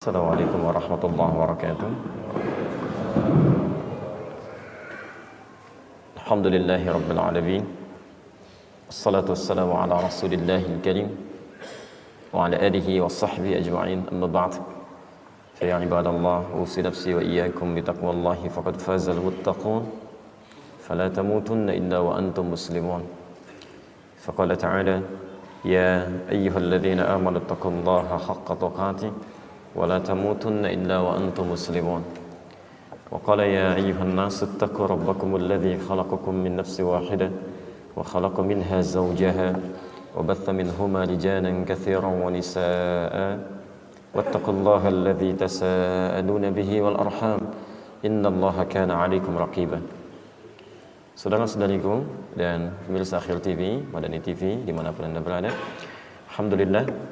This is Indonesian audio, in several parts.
Assalamualaikum warahmatullahi wabarakatuh. Alhamdulillahi rabbil alamin. Assalatu wassalamu ala rasulillahil karim wa ala alihi wa sahbihi ajma'in. Amma ba'd. Fa ya ibadallah, usi nafsi wa iyyakum bi taqwallahi faqad fazal muttaqun. Fala tamutunna illa wa antum muslimun. Faqala ta'ala ya ayyuhalladzina amanu taqullaha haqqa tuqatih ولا تموتن إلا وأنتم مسلمون وقال يا أيها الناس اتقوا ربكم الذي خلقكم من نفس واحدة وخلق منها زوجها وبث منهما رجالا كثيرا ونساء واتقوا الله الذي تساءلون به والأرحام إن الله كان عليكم رقيبا. Saudara-saudariku dan pemirsa Akhir TV, Madani TV dimanapun Anda berada, alhamdulillah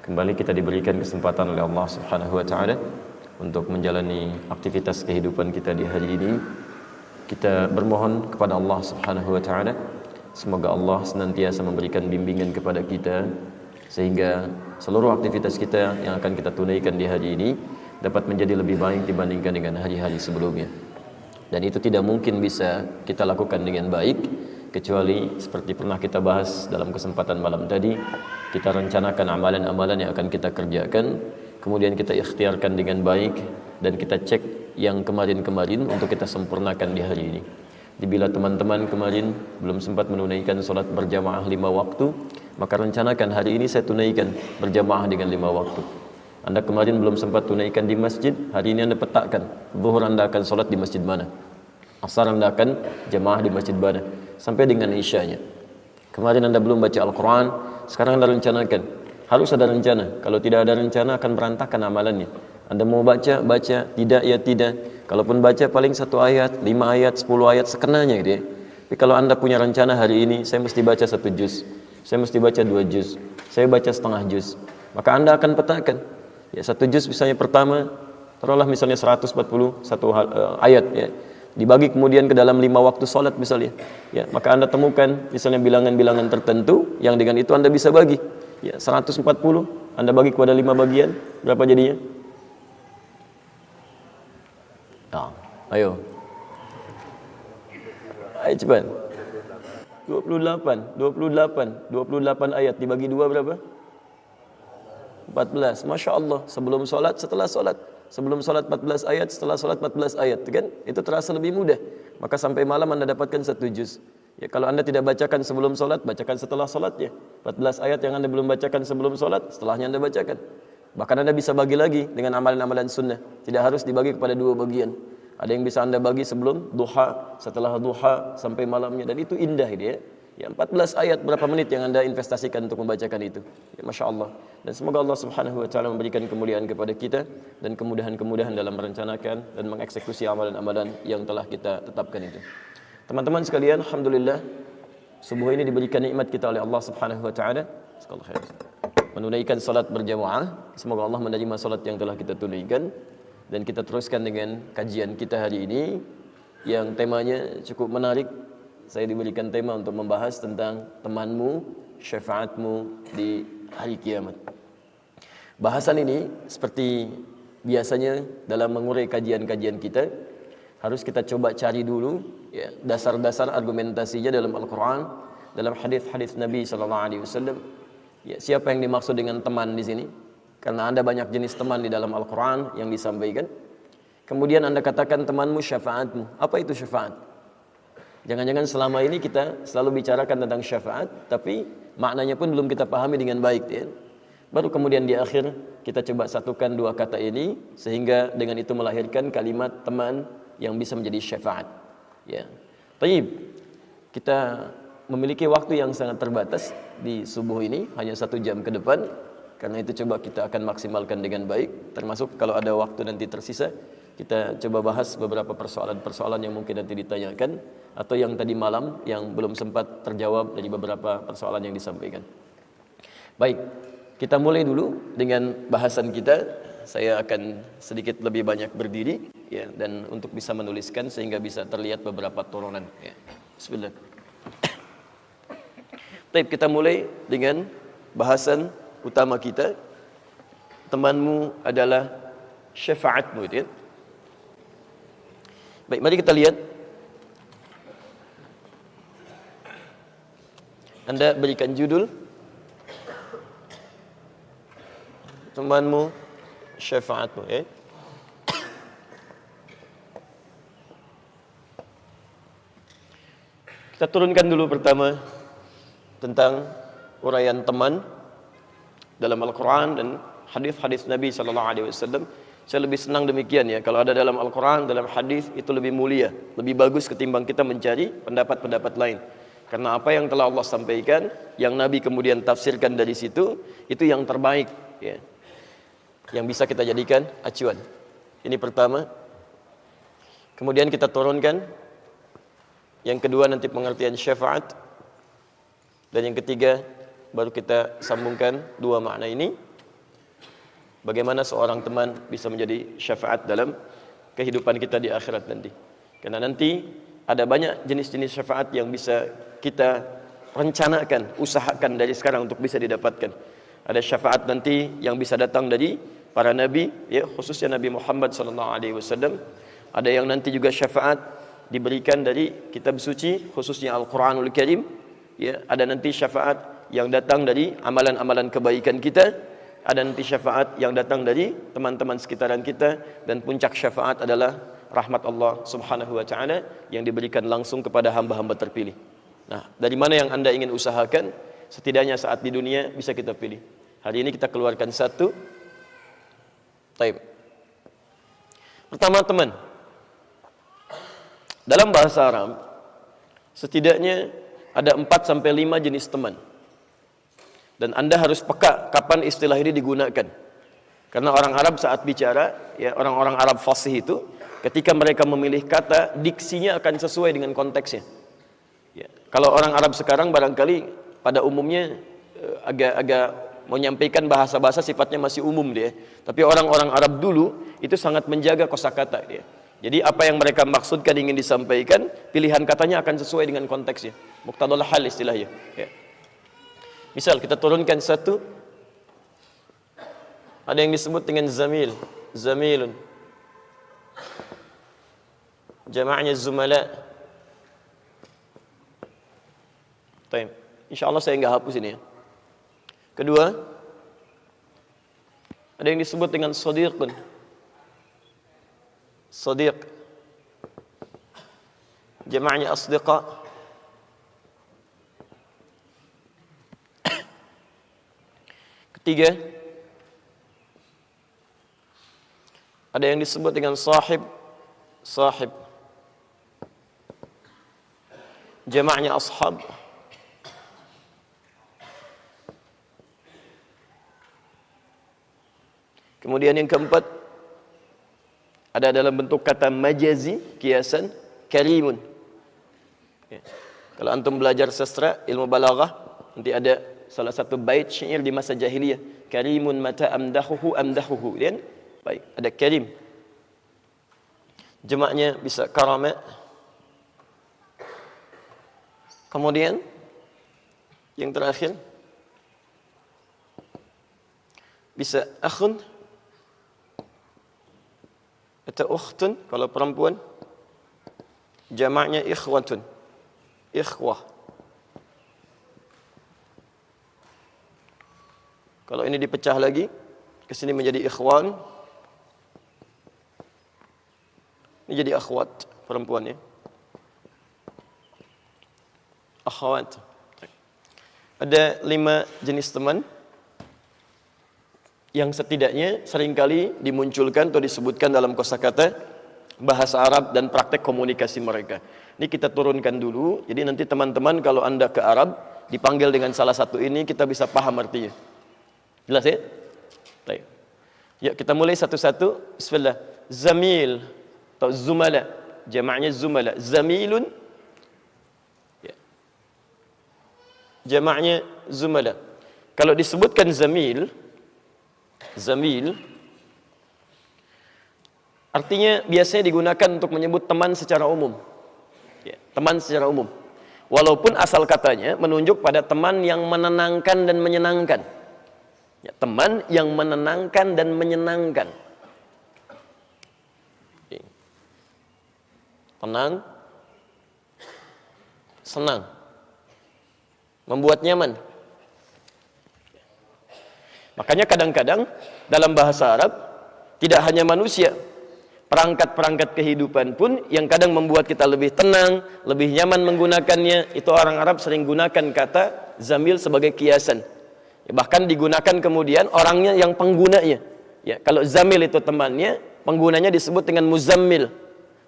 kembali kita diberikan kesempatan oleh Allah Subhanahu wa taala untuk menjalani aktivitas kehidupan kita di hari ini. Kita bermohon kepada Allah Subhanahu wa taala semoga Allah senantiasa memberikan bimbingan kepada kita sehingga seluruh aktivitas kita yang akan kita tunaikan di hari ini dapat menjadi lebih baik dibandingkan dengan hari-hari sebelumnya. Dan itu tidak mungkin bisa kita lakukan dengan baik kecuali seperti pernah kita bahas dalam kesempatan malam tadi, kita rencanakan amalan-amalan yang akan kita kerjakan, kemudian kita ikhtiarkan dengan baik dan kita cek yang kemarin-kemarin untuk kita sempurnakan di hari ini. Bila teman-teman kemarin belum sempat menunaikan solat berjamaah 5 waktu, maka rencanakan hari ini saya tunaikan berjamaah dengan 5 waktu. Anda kemarin belum sempat tunaikan di masjid, hari ini Anda petakan zuhur Anda akan solat di masjid mana, asar Anda akan jamaah di masjid mana, sampai dengan isyanya. Kemarin Anda belum baca Al-Quran, sekarang Anda rencanakan. Harus ada rencana. Kalau tidak ada rencana akan berantakan amalannya. Anda mau baca, baca. Tidak, ya tidak. Kalaupun baca paling 1 ayat, 5 ayat, 10 ayat, sekenanya gitu ya. Tapi kalau Anda punya rencana hari ini, saya mesti baca 1 juz, saya mesti baca 2 juz, saya baca setengah juz, maka Anda akan petakan. Ya, 1 juz misalnya pertama, taruhlah misalnya 141 ayat ya. Dibagi kemudian ke dalam 5 waktu sholat misalnya, ya, maka Anda temukan misalnya bilangan-bilangan tertentu yang dengan itu Anda bisa bagi, ya, 140 Anda bagi kepada 5 bagian, berapa jadinya? Nah, ayo cepat. 28 ayat dibagi 2 berapa? 14. Masya Allah, sebelum sholat, setelah sholat. Sebelum sholat 14 ayat, setelah sholat 14 ayat, kan? Itu terasa lebih mudah. Maka sampai malam Anda dapatkan 1 juz. Ya, kalau Anda tidak bacakan sebelum sholat, bacakan setelah sholatnya. 14 ayat yang Anda belum bacakan sebelum sholat, setelahnya Anda bacakan. Bahkan Anda bisa bagi lagi dengan amalan-amalan sunnah. Tidak harus dibagi kepada 2 bagian. Ada yang bisa Anda bagi sebelum duha, setelah duha, sampai malamnya. Dan itu indah dia. Ya, 14 ayat berapa menit yang Anda investasikan untuk membacakan itu. Ya, Masya Allah. Dan semoga Allah Subhanahu wa taala memberikan kemuliaan kepada kita dan kemudahan-kemudahan dalam merencanakan dan mengeksekusi amalan-amalan yang telah kita tetapkan itu. Teman-teman sekalian, alhamdulillah subuh ini diberikan nikmat kita oleh Allah Subhanahu wa taala. Jazakallahu khair. Menunaikan salat berjamaah. Semoga Allah menerima salat yang telah kita tunaikan dan kita teruskan dengan kajian kita hari ini yang temanya cukup menarik. Saya diberikan tema untuk membahas tentang temanmu, syafaatmu di hari kiamat. Bahasan ini seperti biasanya dalam mengurai kajian-kajian kita, harus kita coba cari dulu ya, dasar-dasar argumentasinya dalam Al-Quran, dalam hadis-hadis Nabi SAW. Ya, siapa yang dimaksud dengan teman di sini? Karena Anda banyak jenis teman di dalam Al-Quran yang disampaikan. Kemudian Anda katakan temanmu syafaatmu. Apa itu syafaat? Jangan-jangan selama ini kita selalu bicarakan tentang syafaat, tapi maknanya pun belum kita pahami dengan baik ya. Baru kemudian di akhir kita coba satukan 2 kata ini sehingga dengan itu melahirkan kalimat teman yang bisa menjadi syafaat. Ya. Baik. Kita memiliki waktu yang sangat terbatas di subuh ini, hanya 1 jam ke depan. Karena itu coba kita akan maksimalkan dengan baik, termasuk kalau ada waktu nanti tersisa, kita coba bahas beberapa persoalan-persoalan yang mungkin nanti ditanyakan atau yang tadi malam yang belum sempat terjawab dari beberapa persoalan yang disampaikan. Baik, kita mulai dulu dengan bahasan kita. Saya akan sedikit lebih banyak berdiri ya, dan untuk bisa menuliskan sehingga bisa terlihat beberapa turunan ya. Bismillah. Baik, kita mulai dengan bahasan utama kita. Temanmu adalah syafaatmu itu ya. Baik, mari kita lihat. Anda berikan judul temanmu syafaatmu ya. Kita turunkan dulu pertama tentang uraian teman dalam Al-Quran dan hadis-hadis Nabi SAW. Saya lebih senang demikian ya. Kalau ada dalam Al-Quran, dalam hadis itu lebih mulia, lebih bagus ketimbang kita mencari pendapat-pendapat lain. Karena apa yang telah Allah sampaikan, yang Nabi kemudian tafsirkan dari situ, itu yang terbaik ya, yang bisa kita jadikan acuan. Ini pertama. Kemudian kita turunkan yang kedua nanti pengertian syafaat, dan yang ketiga baru kita sambungkan dua makna ini. Bagaimana seorang teman bisa menjadi syafaat dalam kehidupan kita di akhirat nanti. Karena nanti ada banyak jenis-jenis syafaat yang bisa kita rencanakan, usahakan dari sekarang untuk bisa didapatkan. Ada syafaat nanti yang bisa datang dari para nabi, ya, khususnya Nabi Muhammad SAW. Ada yang nanti juga syafaat diberikan dari kitab suci, khususnya Al-Quranul Karim. Ya, ada nanti syafaat yang datang dari amalan-amalan kebaikan kita. Ada nanti syafaat yang datang dari teman-teman sekitaran kita, dan puncak syafaat adalah rahmat Allah Subhanahu wa taala yang diberikan langsung kepada hamba-hamba terpilih. Nah, dari mana yang Anda ingin usahakan? Setidaknya saat di dunia bisa kita pilih. Hari ini kita keluarkan satu. Taib. Pertama, teman. Dalam bahasa Arab setidaknya ada 4 sampai 5 jenis teman. Dan Anda harus peka kapan istilah ini digunakan. Karena orang Arab saat bicara, ya, orang-orang Arab fasih itu, ketika mereka memilih kata, diksinya akan sesuai dengan konteksnya. Ya. Kalau orang Arab sekarang barangkali pada umumnya agak menyampaikan bahasa-bahasa sifatnya masih umum dia. Tapi orang-orang Arab dulu itu sangat menjaga kosakata dia. Jadi apa yang mereka maksudkan ingin disampaikan, pilihan katanya akan sesuai dengan konteksnya. Muqtadal hal istilahnya. Ya. Misal kita turunkan satu, ada yang disebut dengan zamil, zamilun, jama'nya zumala. Taib. InsyaAllah saya enggak hapus ini ya. Kedua, ada yang disebut dengan sadiqun, sadiq, jama'nya asdiqa. Ketiga, ada yang disebut dengan sahib, sahib, jama'nya ashab. Kemudian yang keempat, ada dalam bentuk kata majazi, kiasan, karimun. Ya. Kalau antum belajar sastra, ilmu balaghah, nanti ada salah satu bait syair di masa jahiliyah, karimun mata amdahuhu amdahuhu. Kan? Baik, ada karim. Jamaknya bisa karama. Kemudian yang terakhir bisa akhun atau ukhtun kalau perempuan. Jamaknya ikhwatun, ikhwah. Kalau ini dipecah lagi, ke sini menjadi ikhwan, ini jadi akhwat perempuannya, akhwat. Ada 5 jenis teman yang setidaknya seringkali dimunculkan atau disebutkan dalam kosakata bahasa Arab dan praktek komunikasi mereka. Ini kita turunkan dulu, jadi nanti teman-teman kalau Anda ke Arab dipanggil dengan salah satu ini, kita bisa paham artinya. Jelas ya? Baik. Ya, kita mulai satu-satu. Bismillah. Zamil atau zumala, jamaknya zumala. Zamilun, ya, jamaknya zumala. Kalau disebutkan zamil, zamil artinya biasanya digunakan untuk menyebut teman secara umum. Ya, teman secara umum. Walaupun asal katanya menunjuk pada teman yang menenangkan dan menyenangkan. Ya, teman yang menenangkan dan menyenangkan. tenang, senang, membuat nyaman. Makanya kadang-kadang dalam bahasa Arab tidak hanya manusia, perangkat-perangkat kehidupan pun yang kadang membuat kita lebih tenang, lebih nyaman menggunakannya. Itu orang Arab sering gunakan kata zamil sebagai kiasan. Ya, bahkan digunakan kemudian orangnya yang penggunanya. Ya, kalau zamil itu temannya, penggunanya disebut dengan muzammil.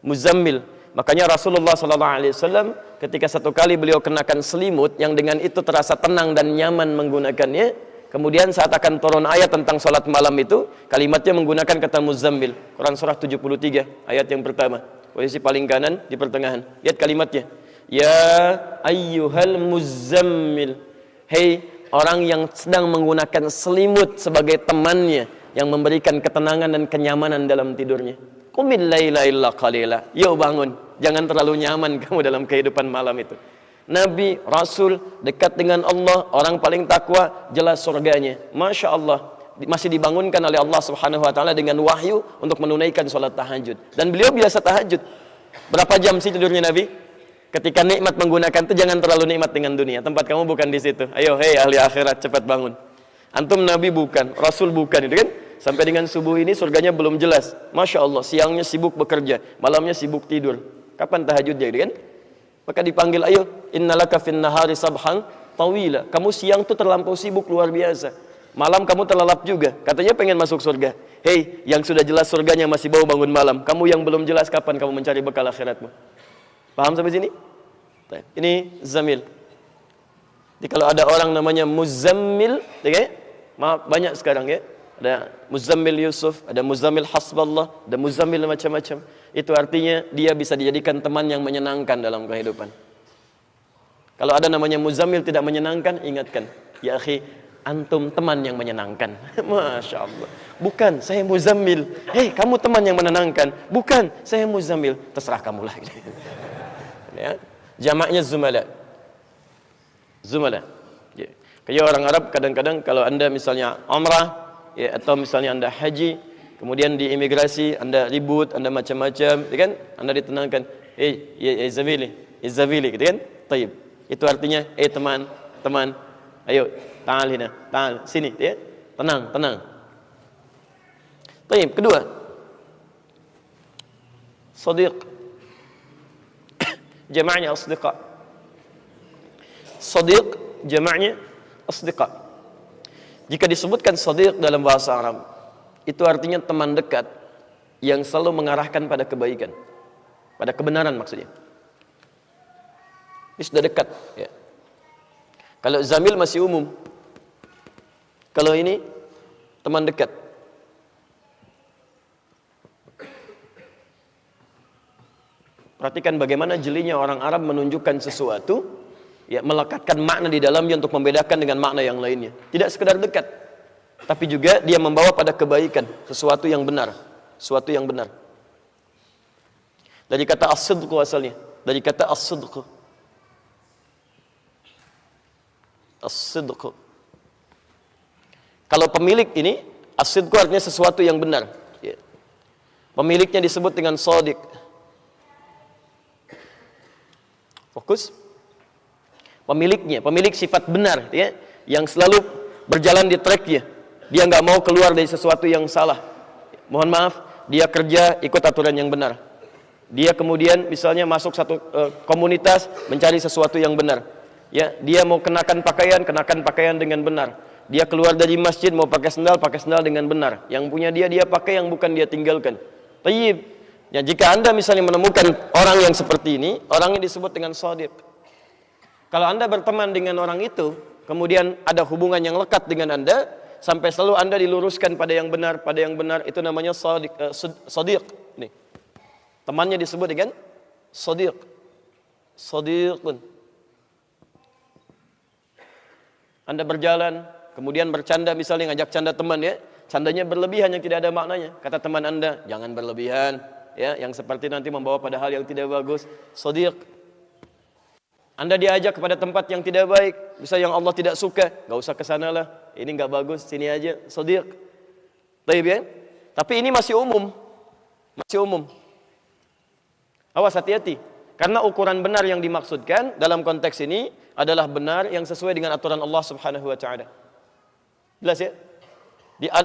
Muzammil. Makanya Rasulullah SAW ketika satu kali beliau kenakan selimut yang dengan itu terasa tenang dan nyaman menggunakannya. Kemudian saat akan turun ayat tentang salat malam itu, kalimatnya menggunakan kata muzammil. Quran surah 73 ayat yang pertama, posisi paling kanan di pertengahan. Lihat kalimatnya. Ya ayyuhal muzammil. Hei orang yang sedang menggunakan selimut sebagai temannya yang memberikan ketenangan dan kenyamanan dalam tidurnya. Qumil laila illa qalila. Yuk bangun, jangan terlalu nyaman kamu dalam kehidupan malam itu. Nabi, Rasul, dekat dengan Allah, orang paling takwa, jelas surganya. Masya Allah, masih dibangunkan oleh Allah Subhanahu Wa Taala dengan wahyu untuk menunaikan sholat tahajud. Dan beliau biasa tahajud. Berapa jam sih tidurnya Nabi? Ketika nikmat menggunakan itu jangan terlalu nikmat dengan dunia. Tempat kamu bukan di situ. Ayo, hei ahli akhirat, cepat bangun. Antum Nabi bukan, Rasul bukan, itu kan? Sampai dengan subuh ini surganya belum jelas. Masya Allah, siangnya sibuk bekerja, malamnya sibuk tidur. Kapan tahajudnya, itu kan? Maka dipanggil, ayo, innalaka fin nahari sabhan tawila. Kamu siang tuh terlampau sibuk luar biasa. Malam kamu terlelap juga. Katanya pengen masuk surga. Hei, yang sudah jelas surganya masih bau bangun malam. Kamu yang belum jelas kapan kamu mencari bekal akhiratmu. Paham sampai sini? Ini zamil. Jadi kalau ada orang namanya muzammil, ya, maaf, banyak sekarang ya. Ada muzammil Yusuf, ada muzammil hasballah, ada muzammil macam-macam. Itu artinya dia bisa dijadikan teman yang menyenangkan dalam kehidupan. Kalau ada namanya muzammil tidak menyenangkan, ingatkan, ya akhi, antum teman yang menyenangkan. Masya Allah. Bukan, saya muzammil. Hei, kamu teman yang menenangkan. Bukan, saya muzammil. Terserah kamulah. Ya. Jamaknya zumala. Zumala. Ya. Kayak orang Arab kadang-kadang kalau anda misalnya umrah, ya, atau misalnya anda haji, kemudian di imigrasi anda ribut, anda macam-macam, kan? Anda ditenangkan, ya Zavili, gitu kan? Taib. Itu artinya, teman, ayo, ta'al hina, ta'al, sini, ya, tenang. Taib. Kedua, sadiq, jama'nya asdiqa. Sadiq, jama'nya asdiqa. Jika disebutkan sadiq dalam bahasa Arab, itu artinya teman dekat yang selalu mengarahkan pada kebaikan, pada kebenaran maksudnya. Ini sudah dekat. Ya. Kalau zamil masih umum. Kalau ini teman dekat. Perhatikan bagaimana jelinya orang Arab menunjukkan sesuatu, ya, melekatkan makna di dalamnya untuk membedakan dengan makna yang lainnya. Tidak sekedar dekat, tapi juga dia membawa pada kebaikan, sesuatu yang benar, sesuatu yang benar. Dari kata as-sidq asalnya, dari kata as-sidq. As-sidq. Kalau pemilik ini, as-sidq artinya sesuatu yang benar. Ya. Pemiliknya disebut dengan shadiq. Fokus. Pemiliknya, pemilik sifat benar, ya, yang selalu berjalan di tracknya. Dia nggak mau keluar dari sesuatu yang salah. Mohon maaf, dia kerja ikut aturan yang benar. Dia kemudian misalnya masuk satu komunitas mencari sesuatu yang benar. Ya, dia mau kenakan pakaian dengan benar. Dia keluar dari masjid mau pakai sendal dengan benar. Yang punya dia pakai, yang bukan dia tinggalkan. Tayyib. Ya, jika anda misalnya menemukan orang yang seperti ini, orang ini disebut dengan shadiq. Kalau anda berteman dengan orang itu, kemudian ada hubungan yang lekat dengan anda, sampai selalu anda diluruskan pada yang benar, itu namanya shadiq. Nih. Temannya disebut dengan shadiq. Shadiqun. Anda berjalan, kemudian bercanda misalnya, ngajak canda teman, ya. Candanya berlebihan yang tidak ada maknanya. Kata teman anda, jangan berlebihan, ya, yang seperti nanti membawa pada hal yang tidak bagus. Shadiq. Anda diajak kepada tempat yang tidak baik, bisa yang Allah tidak suka, nggak usah ke sana lah. Ini nggak bagus, sini aja. Shadiq. Taib, ya? Tapi ini masih umum. Masih umum. Awas, hati-hati. Karena ukuran benar yang dimaksudkan dalam konteks ini adalah benar yang sesuai dengan aturan Allah Subhanahu wa taala. Jelas ya?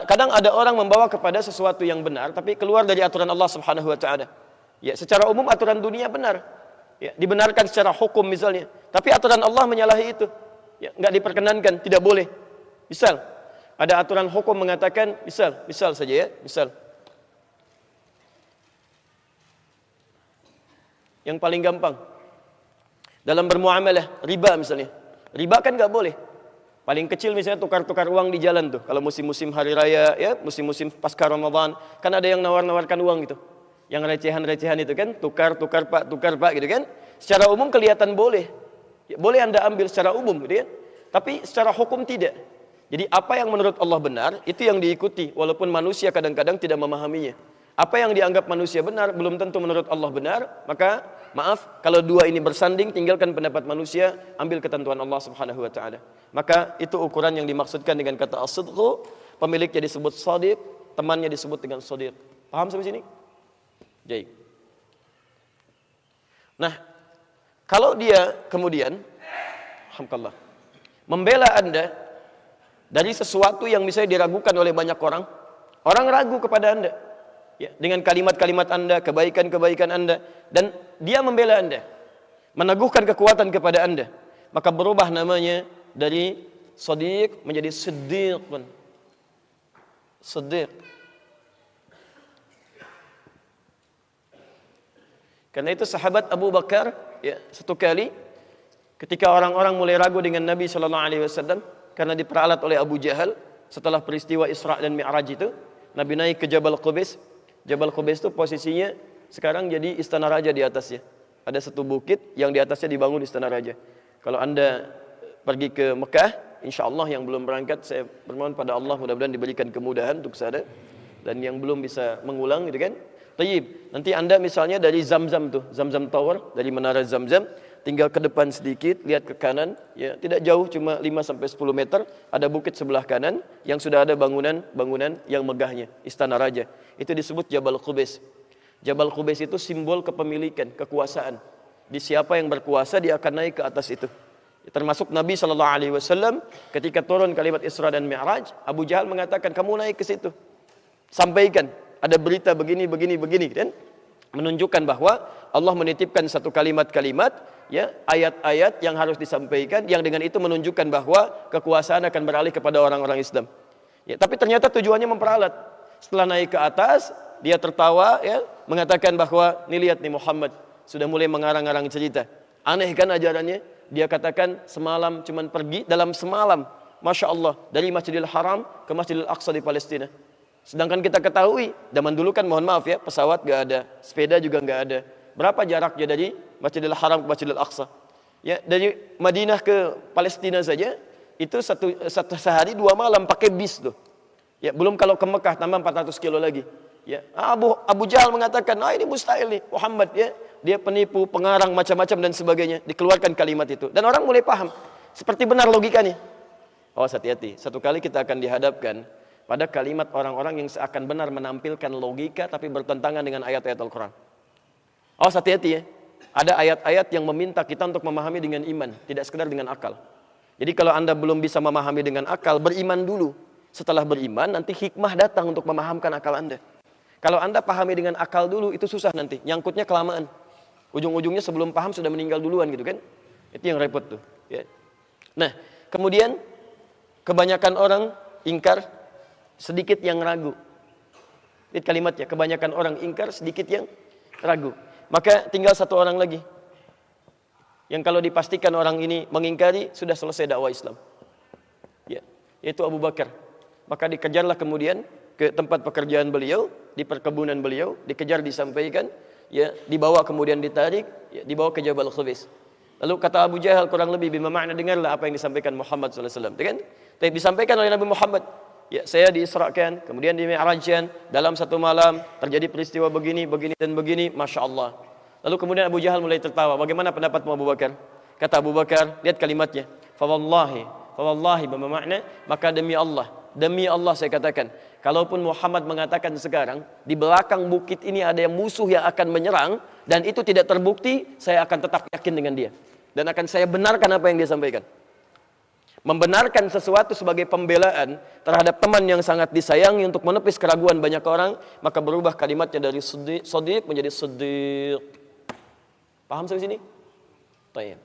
Kadang ada orang membawa kepada sesuatu yang benar tapi keluar dari aturan Allah Subhanahu wa taala. Ya, secara umum aturan dunia benar. Ya, dibenarkan secara hukum misalnya. Tapi aturan Allah menyalahi itu. Ya, enggak diperkenankan, tidak boleh. Misal, ada aturan hukum mengatakan, misal saja ya, misal. Yang paling gampang dalam bermuamalah, riba misalnya. Riba kan nggak boleh. Paling kecil misalnya tukar-tukar uang di jalan tuh. Kalau musim-musim hari raya, ya, musim-musim pasca Ramadan, kan ada yang nawar-nawarkan uang gitu. Yang recehan-recehan itu kan, tukar pak gitu kan. Secara umum kelihatan boleh. Ya, boleh Anda ambil secara umum gitu ya. Tapi secara hukum tidak. Jadi apa yang menurut Allah benar, itu yang diikuti. Walaupun manusia kadang-kadang tidak memahaminya. Apa yang dianggap manusia benar belum tentu menurut Allah benar, maka maaf kalau dua ini bersanding, tinggalkan pendapat manusia, ambil ketentuan Allah Subhanahu wa taala. Maka itu ukuran yang dimaksudkan dengan kata as-sidqu, pemiliknya disebut shadiq, temannya disebut dengan shadiq. Paham sampai sini? Baik. Nah, kalau dia kemudian alhamdulillah membela Anda dari sesuatu yang misalnya diragukan oleh banyak orang, orang ragu kepada Anda. Ya, dengan kalimat-kalimat Anda, kebaikan-kebaikan Anda, dan dia membela Anda, meneguhkan kekuatan kepada Anda, maka berubah namanya dari shadiq menjadi siddiq. Siddiq. Karena itu sahabat Abu Bakar, ya, satu kali ketika orang-orang mulai ragu dengan Nabi sallallahu alaihi wasallam karena diperalat oleh Abu Jahal setelah peristiwa Isra dan Mi'raj itu, Nabi naik ke Jabal Qubais. Jabal Qubais itu posisinya sekarang jadi istana raja di atasnya. Ada satu bukit yang di atasnya dibangun istana raja. Kalau Anda pergi ke Mekah, insya Allah yang belum berangkat, saya bermohon pada Allah mudah-mudahan diberikan kemudahan untuk sana. Dan yang belum bisa mengulang gitu kan. Tayyib, nanti Anda misalnya dari Zamzam tuh, Zamzam Tower, dari Menara Zamzam, tinggal ke depan sedikit, lihat ke kanan, ya tidak jauh, cuma 5-10 meter, ada bukit sebelah kanan yang sudah ada bangunan yang megahnya, istana raja. Itu disebut Jabal Qubais. Jabal Qubais itu simbol kepemilikan, kekuasaan. Di siapa yang berkuasa dia akan naik ke atas itu. Termasuk Nabi SAW ketika turun kalimat Isra dan Mi'raj, Abu Jahal mengatakan, kamu naik ke situ, sampaikan ada berita begini dan menunjukkan bahwa Allah menitipkan satu kalimat-kalimat, ya, ayat-ayat yang harus disampaikan, yang dengan itu menunjukkan bahwa kekuasaan akan beralih kepada orang-orang Islam. Ya, tapi ternyata tujuannya memperalat. Setelah naik ke atas, dia tertawa, ya, mengatakan bahwa, nih lihat nih Muhammad sudah mulai mengarang-arang cerita. Aneh kan ajarannya? Dia katakan semalam cuman pergi dalam semalam, Masya Allah, dari Masjidil Haram ke Masjidil Aqsa di Palestina. Sedangkan kita ketahui, zaman dulu kan mohon maaf ya, pesawat gak ada, sepeda juga gak ada. Berapa jaraknya dari Masjidil Haram ke Masjidil Aqsa? Ya, dari Madinah ke Palestina saja, itu satu sehari 2 malam pakai bis tuh. Ya, belum kalau ke Mekah tambah 400 kilo lagi. Ya, Abu Jahal mengatakan, ini mustahil nih Muhammad, ya. Dia penipu, pengarang macam-macam dan sebagainya. Dikeluarkan kalimat itu. Dan orang mulai paham. Seperti benar logikanya. Oh, hati-hati. Satu kali kita akan dihadapkan pada kalimat orang-orang yang seakan benar menampilkan logika tapi bertentangan dengan ayat-ayat Al-Quran. Oh, hati-hati ya. Ada ayat-ayat yang meminta kita untuk memahami dengan iman, tidak sekedar dengan akal. Jadi kalau Anda belum bisa memahami dengan akal, beriman dulu. Setelah beriman, nanti hikmah datang untuk memahamkan akal Anda. Kalau Anda pahami dengan akal dulu, itu susah nanti. Nyangkutnya kelamaan. Ujung-ujungnya sebelum paham sudah meninggal duluan gitu kan. Itu yang repot tuh. Ya. Nah, kemudian kebanyakan orang ingkar, sedikit yang ragu. Lihat kalimatnya, kebanyakan orang ingkar, sedikit yang ragu. Maka tinggal satu orang lagi. Yang kalau dipastikan orang ini mengingkari, sudah selesai dakwah Islam. Ya, yaitu Abu Bakar. Maka dikejarlah kemudian ke tempat pekerjaan beliau, di perkebunan beliau, dikejar, disampaikan, ya, dibawa kemudian ditarik, ya, dibawa ke Jabal Qubais. Lalu kata Abu Jahal kurang lebih bima makna, dengarlah apa yang disampaikan Muhammad SAW, kan? Tapi disampaikan oleh Nabi Muhammad, ya, saya diisrakan, kemudian dimi'rajkan, dalam satu malam terjadi peristiwa begini dan begini, Masya Allah. Lalu kemudian Abu Jahal mulai tertawa. Bagaimana pendapatmu Abu Bakar? Kata Abu Bakar, lihat kalimatnya, fawallahi bima makna, maka demi Allah saya katakan, Kalaupun Muhammad mengatakan sekarang, di belakang bukit ini ada yang musuh yang akan menyerang, dan itu tidak terbukti, saya akan tetap yakin dengan dia. Dan akan saya benarkan apa yang dia sampaikan. Membenarkan sesuatu sebagai pembelaan terhadap teman yang sangat disayangi untuk menepis keraguan banyak orang, maka berubah kalimatnya dari shadiq menjadi siddiq. Paham sampai sini? Baik.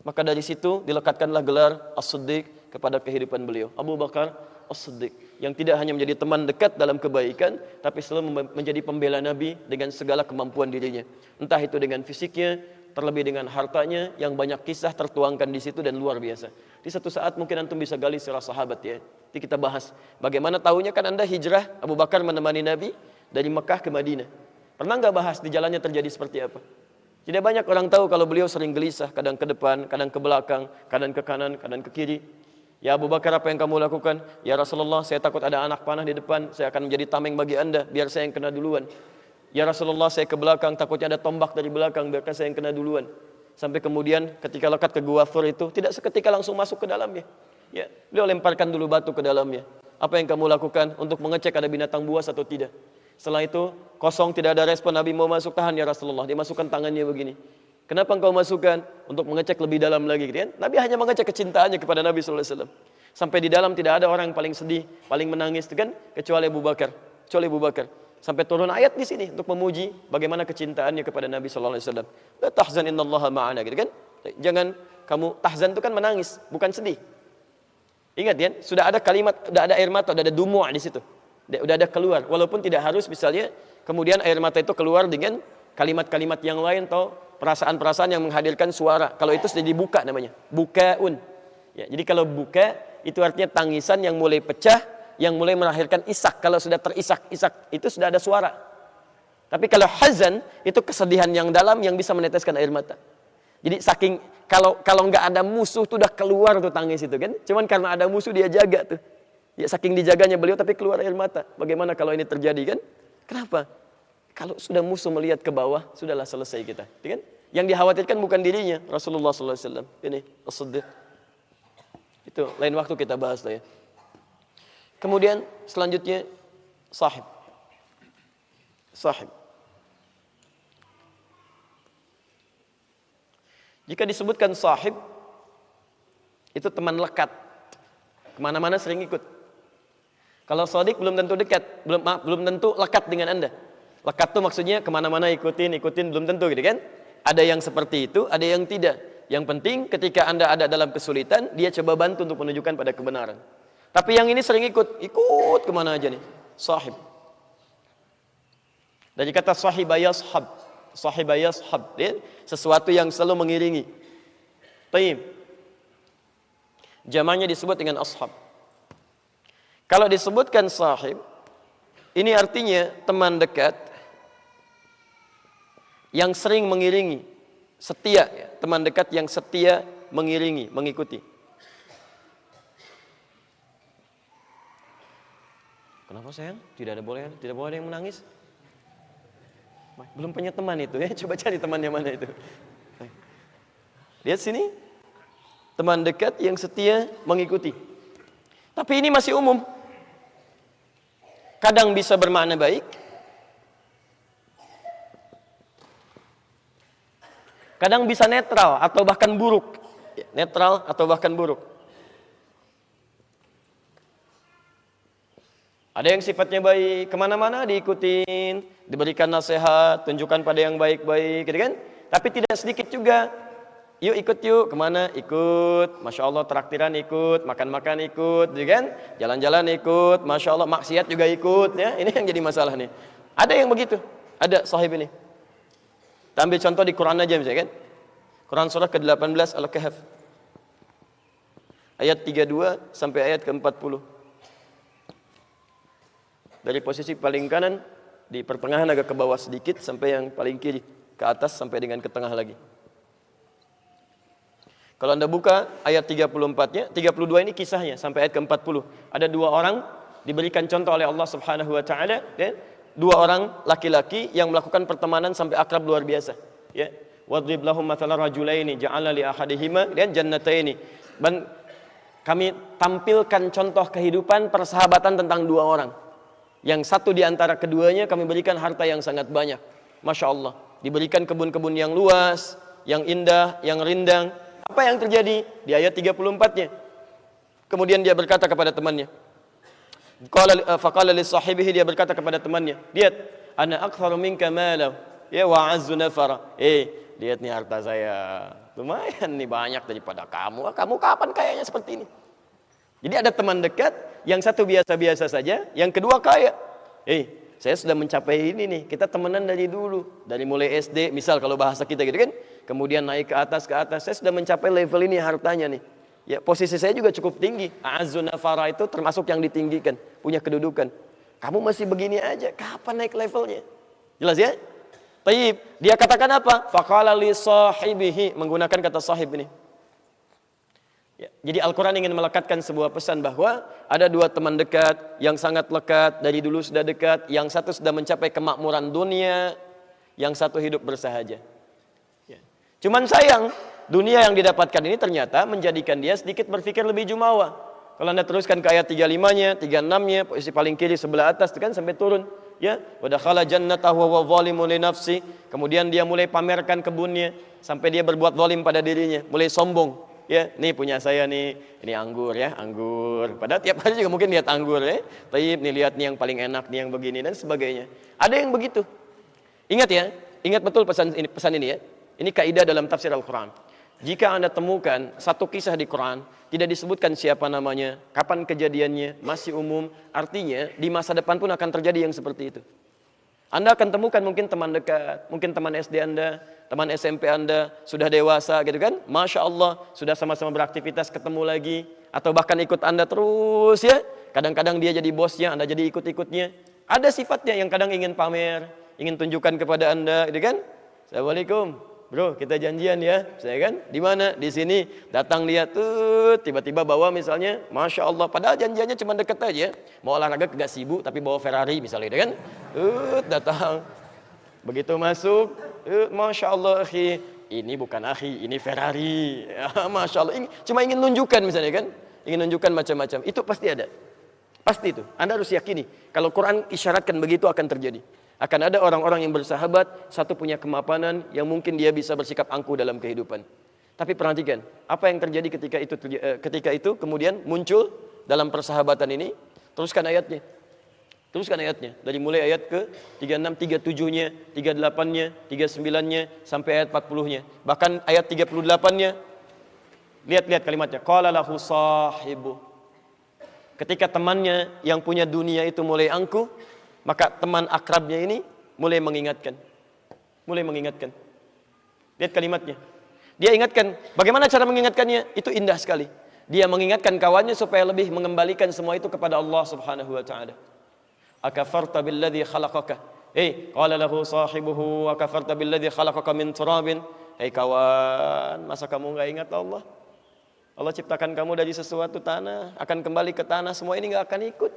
Maka dari situ dilekatkanlah gelar As-Siddiq kepada kehidupan beliau. Abu Bakar As-Siddiq, yang tidak hanya menjadi teman dekat dalam kebaikan, tapi selalu menjadi pembela Nabi dengan segala kemampuan dirinya. Entah itu dengan fisiknya, terlebih dengan hartanya, yang banyak kisah tertuangkan di situ dan luar biasa. Di satu saat mungkin antum bisa gali sirah sahabat ya. Nanti kita bahas bagaimana tahunya kan Anda hijrah, Abu Bakar menemani Nabi dari Mekah ke Madinah. Pernah nggak bahas di jalannya terjadi seperti apa? Tidak banyak orang tahu kalau beliau sering gelisah, kadang ke depan, kadang ke belakang, kadang ke kanan, kadang ke kiri. Ya Abu Bakar, apa yang kamu lakukan? Ya Rasulullah, saya takut ada anak panah di depan, saya akan menjadi tameng bagi Anda, biar saya yang kena duluan. Ya Rasulullah, saya ke belakang, takutnya ada tombak dari belakang, biarkan saya yang kena duluan. Sampai kemudian ketika lekat ke Gua Thur itu, tidak seketika langsung masuk ke dalamnya. Ya, beliau lemparkan dulu batu ke dalamnya. Apa yang kamu lakukan untuk mengecek ada binatang buas atau tidak? Setelah itu kosong, tidak ada respon. Nabi mau masuk, tahan ya Rasulullah, dia masukkan tangannya begini. Kenapa engkau masukkan? Untuk mengecek lebih dalam lagi, gitu kan? Nabi hanya mengecek kecintaannya kepada Nabi SAW. Sampai di dalam tidak ada orang yang paling sedih, paling menangis, gitu kan? Kecuali Abu Bakar. Sampai turun ayat di sini untuk memuji bagaimana kecintaannya kepada Nabi SAW. La tahzan innallaha ma'ana, gitu kan? Jangan kamu, tahzan itu kan menangis, bukan sedih. Ingat ya, sudah ada kalimat, sudah ada air mata, sudah ada dumu' di situ. Udah ada keluar, walaupun tidak harus misalnya kemudian air mata itu keluar dengan kalimat-kalimat yang lain atau perasaan-perasaan yang menghadirkan suara. Kalau itu sudah dibuka namanya, bukaun. Ya, jadi kalau buka itu artinya tangisan yang mulai pecah, yang mulai melahirkan isak. Kalau sudah terisak-isak itu sudah ada suara. Tapi kalau hazan itu kesedihan yang dalam yang bisa meneteskan air mata. Jadi saking kalau nggak ada musuh tuh udah keluar tuh tangis itu kan. Cuman karena ada musuh dia jaga tuh. Ya saking dijaganya beliau tapi keluar air mata. Bagaimana kalau ini terjadi kan? Kenapa? Kalau sudah musuh melihat ke bawah, sudahlah selesai kita. Kan? Yang dikhawatirkan bukan dirinya, Rasulullah SAW. Ini As-Siddiq. Itu lain waktu kita bahas lah ya. Kemudian selanjutnya sahib. Jika disebutkan sahib, itu teman lekat. Kemana-mana sering ikut. Kalau shadiq belum tentu dekat, belum tentu lekat dengan Anda. Lekat tuh maksudnya kemana-mana ikutin, belum tentu gitu kan. Ada yang seperti itu, ada yang tidak. Yang penting ketika Anda ada dalam kesulitan, dia coba bantu untuk menunjukkan pada kebenaran. Tapi yang ini sering ikut kemana aja nih. Sahib. Dari kata sahibayashab. Sesuatu yang selalu mengiringi. Taib. Jamannya disebut dengan ashab. Kalau disebutkan sahib, ini artinya teman dekat yang sering mengiringi, setia, ya. Teman dekat yang setia mengiringi, mengikuti. Kenapa sayang? Tidak boleh ada yang menangis. Belum punya teman itu ya, coba cari temannya mana itu. Lihat sini, teman dekat yang setia mengikuti. Tapi ini masih umum. Kadang bisa bermakna baik, kadang bisa netral atau bahkan buruk. Ada yang sifatnya baik, kemana-mana diikutin, diberikan nasihat, tunjukkan pada yang baik-baik, gitu kan? Tapi tidak sedikit juga. Yuk ikut yuk, kemana? Ikut, Masya Allah traktiran ikut, makan-makan ikut, gitu kan? Jalan-jalan ikut, Masya Allah maksiat juga ikut, ya. Ini yang jadi masalah nih. Ada yang begitu, ada sahib ini. Kita ambil contoh di Quran aja misalnya kan? Quran surah ke-18 Al-Kahf. Ayat 32 sampai ayat ke-40. Dari posisi paling kanan, di pertengahan agak ke bawah sedikit, sampai yang paling kiri, ke atas sampai dengan ke tengah lagi. Kalau Anda buka ayat 34-nya, 32 ini kisahnya sampai ayat ke-40. Ada dua orang diberikan contoh oleh Allah Subhanahu wa taala, ya. Dua orang laki-laki yang melakukan pertemanan sampai akrab luar biasa, ya. Wadrib lahum mathalan rajulaini ja'alna li ahadihima dan jannataini. kami tampilkan contoh kehidupan persahabatan tentang dua orang. Yang satu di antara keduanya kami berikan harta yang sangat banyak. Masya Allah. Diberikan kebun-kebun yang luas, yang indah, yang rindang. Apa yang terjadi? Di ayat 34-nya. Kemudian dia berkata kepada temannya. Faqala li sahibihi, dia berkata kepada temannya, lihat, ana aktsaru minka malan, ya wa azzu nafara. Lihat nih harta saya. Lumayan nih banyak daripada kamu. Kamu kapan kayaknya seperti ini? Jadi ada teman dekat, yang satu biasa-biasa saja, yang kedua kaya. Saya sudah mencapai ini nih. Kita temenan dari dulu, dari mulai SD, misal kalau bahasa kita gitu kan. Kemudian naik ke atas. Saya sudah mencapai level ini hartanya nih. Ya, posisi saya juga cukup tinggi. A'azzun nafara itu termasuk yang ditinggikan, punya kedudukan. Kamu masih begini aja, kapan naik levelnya? Jelas ya? Taib, dia katakan apa? Faqala li sahibihi, menggunakan kata sahib ini. Ya, jadi Al-Quran ingin melekatkan sebuah pesan bahwa ada dua teman dekat yang sangat lekat, dari dulu sudah dekat, yang satu sudah mencapai kemakmuran dunia, yang satu hidup bersahaja. Ya. Cuman sayang, dunia yang didapatkan ini ternyata menjadikan dia sedikit berpikir lebih jumawa. Kalau Anda teruskan ke ayat 35-nya, 36-nya, posisi paling kiri sebelah atas itu kan sampai turun. Ya, wa dakhala jannatahu wa zalimun li nafsi. Kemudian dia mulai pamerkan kebunnya sampai dia berbuat zalim pada dirinya, mulai sombong. Ya, nih punya saya nih, ini anggur ya, anggur. Padahal tiap hari juga mungkin lihat anggur ya. Taib nih, lihat nih yang paling enak nih, yang begini dan sebagainya. Ada yang begitu. Ingat ya, ingat betul pesan ini ya. Ini kaidah dalam tafsir Al-Quran. Jika Anda temukan satu kisah di Quran, tidak disebutkan siapa namanya, kapan kejadiannya, masih umum, artinya di masa depan pun akan terjadi yang seperti itu. Anda akan temukan mungkin teman dekat, mungkin teman SD Anda, teman SMP Anda, sudah dewasa gitu kan, Masya Allah, sudah sama-sama beraktivitas ketemu lagi, atau bahkan ikut Anda terus ya, kadang-kadang dia jadi bosnya, Anda jadi ikut-ikutnya. Ada sifatnya yang kadang ingin pamer, ingin tunjukkan kepada Anda gitu kan. Assalamualaikum, bro, kita janjian ya, saya kan, di mana? Di sini. Datang dia tuh, tiba-tiba bawa misalnya, Masya Allah, padahal janjiannya cuma deket aja, mau olahraga kagak sibuk, tapi bawa Ferrari misalnya, gitu kan, datang, begitu masuk, Masya Allah, akhi, ini bukan akhi, ini Ferrari, ya, Masya Allah, cuma ingin nunjukkan misalnya kan, ingin nunjukkan macam-macam, itu pasti ada, pasti itu, Anda harus yakini, kalau Quran isyaratkan begitu akan terjadi. Akan ada orang-orang yang bersahabat, satu punya kemapanan yang mungkin dia bisa bersikap angkuh dalam kehidupan. Tapi perhatikan, apa yang terjadi ketika itu kemudian muncul dalam persahabatan ini. Teruskan ayatnya. Teruskan ayatnya. Dari mulai ayat ke 36, 37-nya, 38-nya, 39-nya, sampai ayat 40-nya. Bahkan ayat 38-nya, lihat kalimatnya. Qala lahu sahibu. Ketika temannya yang punya dunia itu mulai angkuh, maka teman akrabnya ini mulai mengingatkan. Lihat kalimatnya. Dia ingatkan. Bagaimana cara mengingatkannya? Itu indah sekali. Dia mengingatkan kawannya supaya lebih mengembalikan semua itu kepada Allah Subhanahu wa taala. Akafarta billadzi khalaqaka. Qala lahu sahibuhu akafarta billadzi khalaqaka min turabin. Kawan, masa kamu enggak ingat Allah? Allah ciptakan kamu dari sesuatu tanah, akan kembali ke tanah, semua ini enggak akan ikut.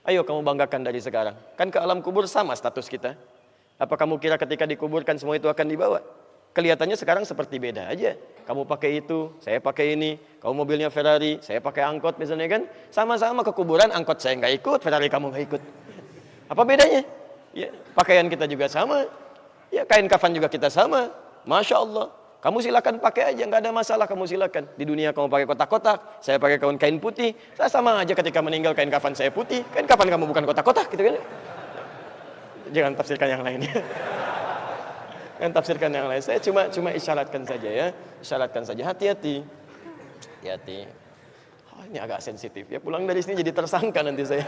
Ayo kamu banggakan dari sekarang. Kan ke alam kubur sama status kita. Apa kamu kira ketika dikuburkan semua itu akan dibawa? Kelihatannya sekarang seperti beda aja. Kamu pakai itu, saya pakai ini. Kamu mobilnya Ferrari, saya pakai angkot misalnya kan. Sama-sama ke kuburan, angkot saya nggak ikut, Ferrari kamu nggak ikut. Apa bedanya? Ya, pakaian kita juga sama. Ya, kain kafan juga kita sama. Masya Allah. Kamu silakan pakai aja, nggak ada masalah, kamu silakan. Di dunia kamu pakai kotak-kotak, saya pakai kain putih. Saya sama aja ketika meninggal kain kafan saya putih, kain kafan kamu bukan kotak-kotak gitu kan. Jangan tafsirkan yang lain ya. Jangan tafsirkan yang lain. Saya cuma isyaratkan saja ya. Isyaratkan saja, hati-hati. Hati-hati. Oh, ini agak sensitif ya. Pulang dari sini jadi tersangka nanti saya.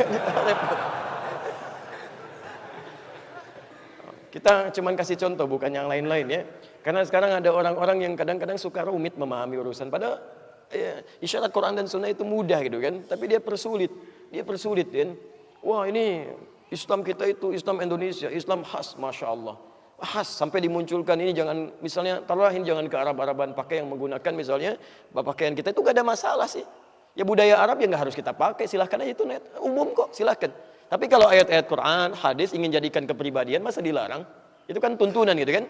Kita cuma kasih contoh, bukan yang lain-lain ya. Karena sekarang ada orang-orang yang kadang-kadang suka rumit memahami urusan. Padahal ya, isyarat Quran dan Sunnah itu mudah gitu kan. Tapi dia persulit kan. Wah ini Islam kita itu, Islam Indonesia, Islam khas, Masya Allah. Khas, sampai dimunculkan ini jangan, misalnya taruhin jangan ke Arab-Araban, pakai yang menggunakan misalnya pakaian kita itu gak ada masalah sih. Ya budaya Arab ya gak harus kita pakai, silahkan aja itu umum kok, silahkan. Tapi kalau ayat-ayat Quran, hadis ingin jadikan kepribadian, masa dilarang? Itu kan tuntunan gitu kan.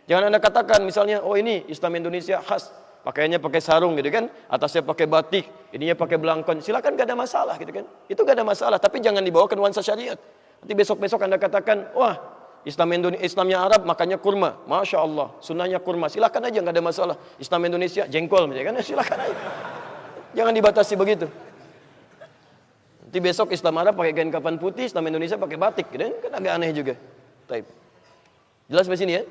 Jangan Anda katakan misalnya, oh ini Islam Indonesia khas, pakaiannya pakai sarung gitu kan, atasnya pakai batik, ininya pakai belangkon, silakan, gak ada masalah gitu kan. Itu gak ada masalah, tapi jangan dibawa ke nuansa syariat. Nanti besok-besok Anda katakan, wah, Islamnya Arab makannya kurma, Masya Allah, sunnahnya kurma, silakan aja, gak ada masalah. Islam Indonesia jengkol misalnya kan, silakan aja. Jangan dibatasi begitu. Nanti besok Islam Arab pakai kain kafan putih, Islam Indonesia pakai batik, gitu kan agak aneh juga. Taib. Jelas di sini ya?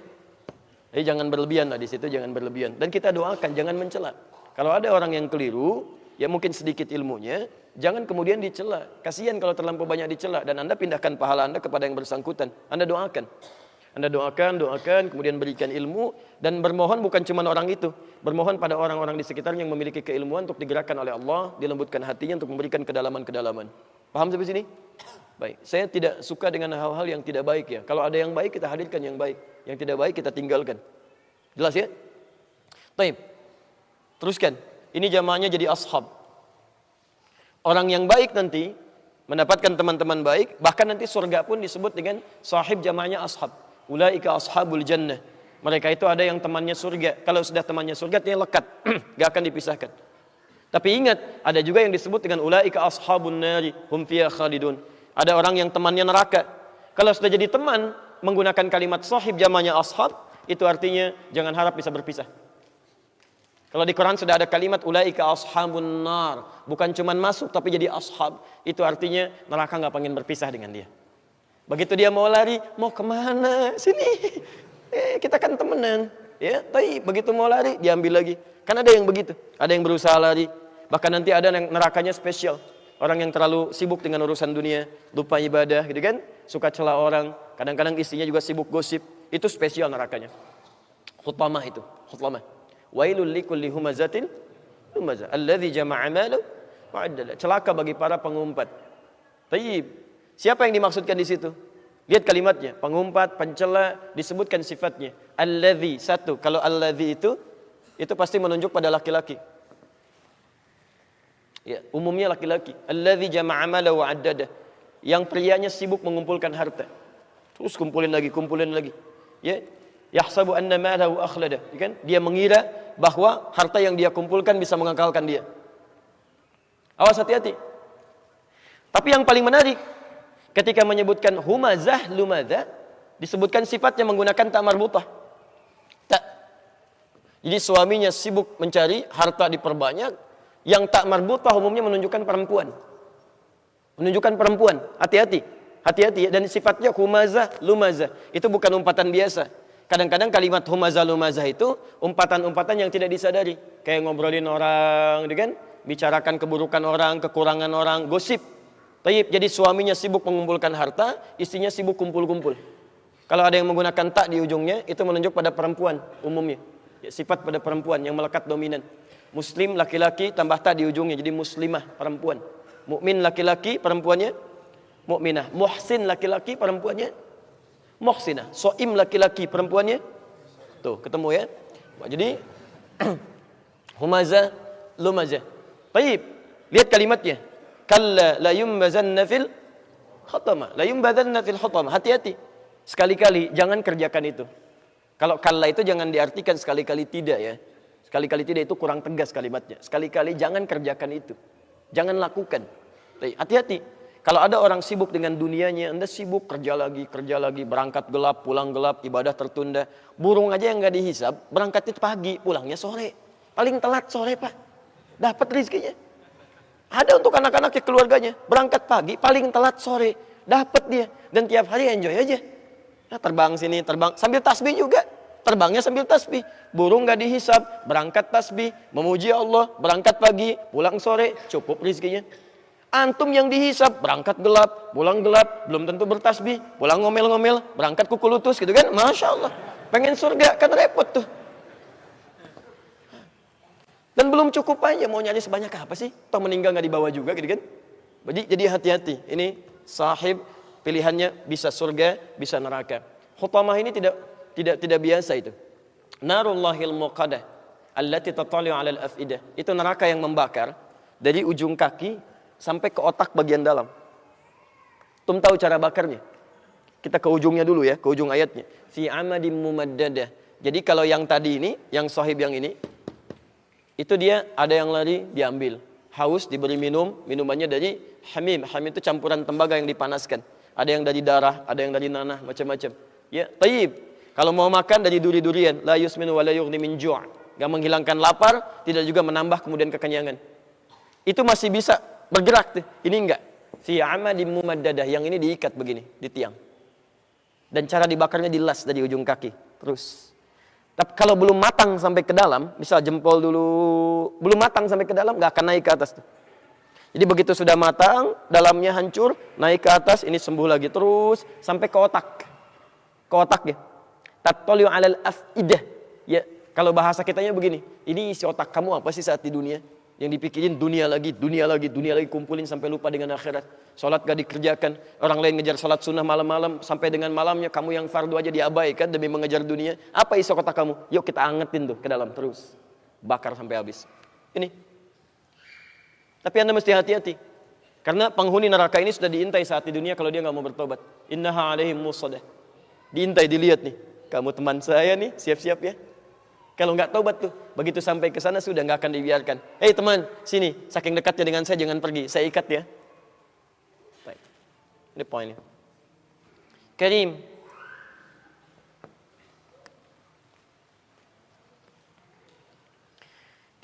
Jadi jangan berlebihan lah di situ, jangan berlebihan. Dan kita doakan jangan mencela. Kalau ada orang yang keliru, ya mungkin sedikit ilmunya, jangan kemudian dicela. Kasihan kalau terlampau banyak dicela dan Anda pindahkan pahala Anda kepada yang bersangkutan. Anda doakan. Anda doakan, kemudian berikan ilmu dan bermohon bukan cuma orang itu, bermohon pada orang-orang di sekitarnya yang memiliki keilmuan untuk digerakkan oleh Allah, dilembutkan hatinya untuk memberikan kedalaman-kedalaman. Paham sampai sini? Baik, saya tidak suka dengan hal-hal yang tidak baik ya. Kalau ada yang baik kita hadirkan yang baik, yang tidak baik kita tinggalkan. Jelas ya? Baik. Teruskan. Ini jamaahnya jadi ashab. Orang yang baik nanti mendapatkan teman-teman baik, bahkan nanti surga pun disebut dengan sahib jamaahnya ashab. Ulaika ashabul jannah. Mereka itu ada yang temannya surga. Kalau sudah temannya surga dia lekat, gak akan dipisahkan. Tapi ingat, ada juga yang disebut dengan ulaika ashabun nari hum fiha khalidun. Ada orang yang temannya neraka. Kalau sudah jadi teman menggunakan kalimat sahib jamaahnya ashab, itu artinya jangan harap bisa berpisah. Kalau di Quran sudah ada kalimat ulaika ashabun nar, bukan cuma masuk tapi jadi ashab, itu artinya neraka nggak pengen berpisah dengan dia. Begitu dia mau lari, mau kemana? Sini, kita kan temenan, ya. Tapi begitu mau lari, diambil lagi. Kan ada yang begitu, ada yang berusaha lari. Bahkan nanti ada yang nerakanya spesial. Orang yang terlalu sibuk dengan urusan dunia, lupa ibadah, gitu kan? Suka celah orang, kadang-kadang istrinya juga sibuk gosip. Itu spesial nerakanya. Khutamah itu, khutamah. Wailul likulli humazatin lumazah alladzi jama'a malahu wa addala. Celaka bagi para pengumpat. Tayyib. Siapa yang dimaksudkan di situ? Lihat kalimatnya, pengumpat, pencela, disebutkan sifatnya. Alladzi, satu. Kalau alladzi itu pasti menunjuk pada laki-laki. Ya, umumnya laki-laki. Alladzi jama'a malahu wa addada. Yang prianya sibuk mengumpulkan harta. Terus kumpulin lagi. Ya. Yahsabu anna malahu akhlada. Kan? Dia mengira bahwa harta yang dia kumpulkan bisa mengekalkan dia. Awas, hati-hati. Tapi yang paling menarik, ketika menyebutkan humazah lumazah, disebutkan sifatnya menggunakan tak marbutah. Tak. Jadi suaminya sibuk mencari harta diperbanyak. Yang tak marbutah umumnya menunjukkan perempuan. Hati-hati ya. Dan sifatnya humazah lumazah. Itu bukan umpatan biasa. Kadang-kadang kalimat humazah lumazah itu umpatan-umpatan yang tidak disadari. Kayak ngobrolin orang, kan? Bicarakan keburukan orang, kekurangan orang, gosip. Jadi suaminya sibuk mengumpulkan harta, istrinya sibuk kumpul-kumpul. Kalau ada yang menggunakan tak di ujungnya, itu menunjuk pada perempuan umumnya. Ya, sifat pada perempuan yang melekat dominan. Muslim laki-laki tambah tak di ujungnya, jadi muslimah perempuan. Mukmin laki-laki perempuannya mukminah. Muhsin laki-laki perempuannya muhsinah. Soim laki-laki perempuannya, tuh ketemu ya. Jadi humazah lumazah. Baik, lihat kalimatnya. Kalla la yumbazanna fil khatama. La yumbazanna fil khatama. Hati-hati. Sekali-kali jangan kerjakan itu. Kalau kalla itu jangan diartikan sekali-kali tidak ya. Sekali-kali tidak itu kurang tegas kalimatnya. Sekali-kali jangan kerjakan itu. Jangan lakukan. Hati-hati. Kalau ada orang sibuk dengan dunianya, Anda sibuk kerja lagi, berangkat gelap, pulang gelap, ibadah tertunda. Burung aja yang nggak dihisab, berangkatnya pagi, pulangnya sore. Paling telat sore, Pak. Dapat rezekinya. Ada untuk anak-anak keluarganya, berangkat pagi, paling telat sore. Dapat dia. Dan tiap hari enjoy aja. Nah, terbang sini, terbang sambil tasbih juga. Terbangnya sambil tasbih. Burung nggak dihisab, berangkat tasbih, memuji Allah, berangkat pagi, pulang sore, cukup rezekinya. Antum yang dihisab, berangkat gelap, pulang gelap, belum tentu bertasbih, pulang ngomel-ngomel, berangkat kuku lutus gitu kan. Masya Allah, pengen surga kan repot tuh. Dan belum cukup aja, mau nyari sebanyak apa sih? Toh meninggal nggak dibawa juga gitu kan. Jadi hati-hati, ini sahib pilihannya bisa surga, bisa neraka. Khutamah ini tidak biasa itu. Narullahil muqadah allati tatali'u 'alal afidah. Itu neraka yang membakar dari ujung kaki sampai ke otak bagian dalam. Tum tahu cara bakarnya? Kita ke ujungnya dulu ya, ke ujung ayatnya. Fi amadim mumaddadah. Jadi kalau yang tadi ini, yang sahib yang ini, Itu dia ada yang lari diambil. Haus diberi minum, minumannya dari hamim. Hamim itu campuran tembaga yang dipanaskan. Ada yang dari darah, ada yang dari nanah, macam-macam. Ya, taib. Kalau mau makan dari duri-durian, la yusminu wa la yughni min ju'. Enggak menghilangkan lapar, tidak juga menambah kemudian kekenyangan. Itu masih bisa bergerak tuh. Ini enggak. Fi amadim mumaddadah, yang ini diikat begini, di tiang. Dan cara dibakarnya dilas dari ujung kaki. Terus. Tapi kalau belum matang sampai ke dalam, misal jempol dulu belum matang sampai ke dalam, nggak akan naik ke atas tuh. Jadi begitu sudah matang, dalamnya hancur, naik ke atas, ini sembuh lagi terus sampai ke otak. Ke otak ya. Tattali'u 'alal afidah. Ya, kalau bahasa kitanya begini, ini isi otak kamu apa sih saat di dunia? Yang dipikirin dunia lagi, kumpulin sampai lupa dengan akhirat. Salat gak dikerjakan, orang lain ngejar salat sunnah malam-malam, sampai dengan malamnya kamu yang fardu aja diabaikan demi mengejar dunia. Apa isi otak kamu? Yuk kita angetin tuh ke dalam terus. Bakar sampai habis. Ini. Tapi Anda mesti hati-hati. Karena penghuni neraka ini sudah diintai saat di dunia kalau dia gak mau bertobat. Innaha 'alaihim musadah. Diintai, dilihat nih. Kamu teman saya nih, siap-siap ya. Kalau nggak taubat tuh, begitu sampai ke sana sudah nggak akan dibiarkan. Hei teman, sini, saking dekatnya dengan saya jangan pergi, saya ikat ya. Baik. Ini poinnya. Karim.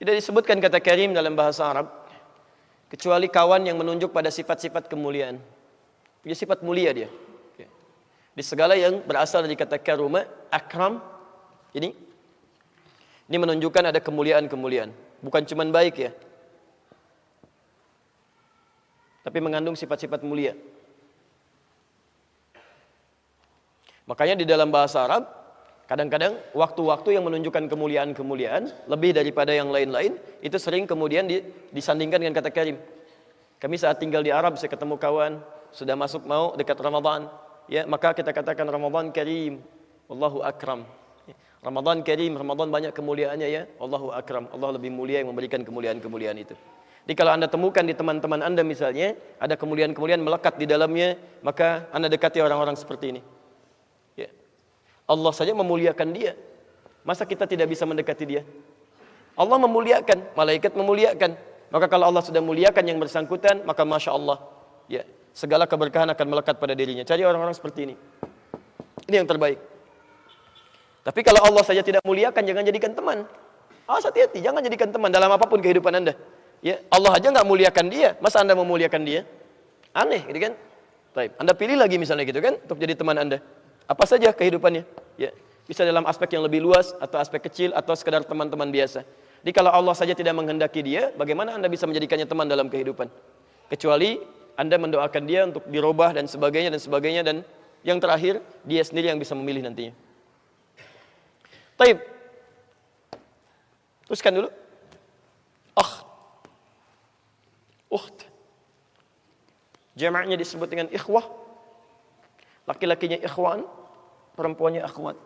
Tidak disebutkan kata karim dalam bahasa Arab kecuali kawan yang menunjuk pada sifat-sifat kemuliaan. Punya sifat mulia dia. Di segala yang berasal dari kata karuma, akram, ini menunjukkan ada kemuliaan-kemuliaan. Bukan cuma baik ya. Tapi mengandung sifat-sifat mulia. Makanya di dalam bahasa Arab, kadang-kadang waktu-waktu yang menunjukkan kemuliaan-kemuliaan, lebih daripada yang lain-lain, itu sering kemudian disandingkan dengan kata karim. Kami saat tinggal di Arab, saya ketemu kawan, sudah masuk mau dekat Ramadan. Ya, maka kita katakan Ramadan karim. Wallahu akram. Ramadan karim, Ramadan banyak kemuliaannya ya. Allahu akram, Allah lebih mulia yang memberikan kemuliaan-kemuliaan itu. Jadi kalau Anda temukan di teman-teman Anda misalnya, ada kemuliaan-kemuliaan melekat di dalamnya, maka Anda dekati orang-orang seperti ini. Ya. Allah saja memuliakan dia. Masa kita tidak bisa mendekati dia? Allah memuliakan, malaikat memuliakan. Maka kalau Allah sudah muliakan yang bersangkutan, maka Masya Allah, ya, segala keberkahan akan melekat pada dirinya. Cari orang-orang seperti ini. Ini yang terbaik. Tapi kalau Allah saja tidak muliakan, jangan jadikan teman. Hati-hati, jangan jadikan teman dalam apapun kehidupan Anda. Ya, Allah aja nggak muliakan dia, masa Anda memuliakan dia? Aneh, gitu kan? Baik, Anda pilih lagi misalnya gitu kan, untuk jadi teman Anda. Apa saja kehidupannya? Ya, bisa dalam aspek yang lebih luas atau aspek kecil atau sekedar teman-teman biasa. Jadi kalau Allah saja tidak menghendaki dia, bagaimana Anda bisa menjadikannya teman dalam kehidupan? Kecuali Anda mendoakan dia untuk dirubah dan sebagainya dan yang terakhir dia sendiri yang bisa memilih nantinya. Taib. Teruskan dulu. Ukht. Jamaknya disebut dengan ikhwah. Laki-lakinya ikhwan, perempuannya akhwat.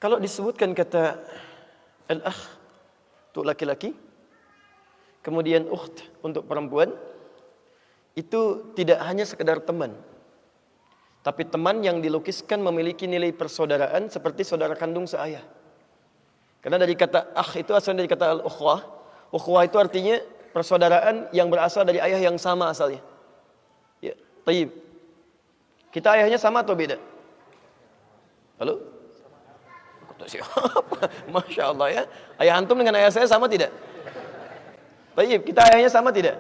Kalau disebutkan kata al-akh untuk laki-laki, kemudian ukht untuk perempuan, itu tidak hanya sekedar teman, tapi teman yang dilukiskan memiliki nilai persaudaraan seperti saudara kandung seayah. Karena dari kata akh itu asal dari kata al-ukhwah. Ukhwah itu artinya persaudaraan yang berasal dari ayah yang sama asalnya. Ya, taib. Kita ayahnya sama atau beda? Halo? Masya Allah ya. Ayah antum dengan ayah saya sama tidak? Taib, kita ayahnya sama tidak?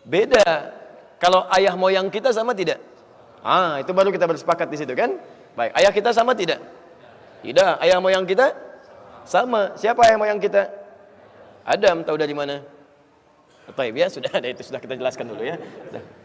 Beda. Kalau ayah moyang kita sama tidak? Itu baru kita bersepakat di situ kan? Baik, ayah kita sama tidak? Tidak. Ayah moyang kita sama. Siapa ayah moyang kita? Adam, tahu dari mana? Taib ya, sudah ada itu sudah kita jelaskan dulu ya.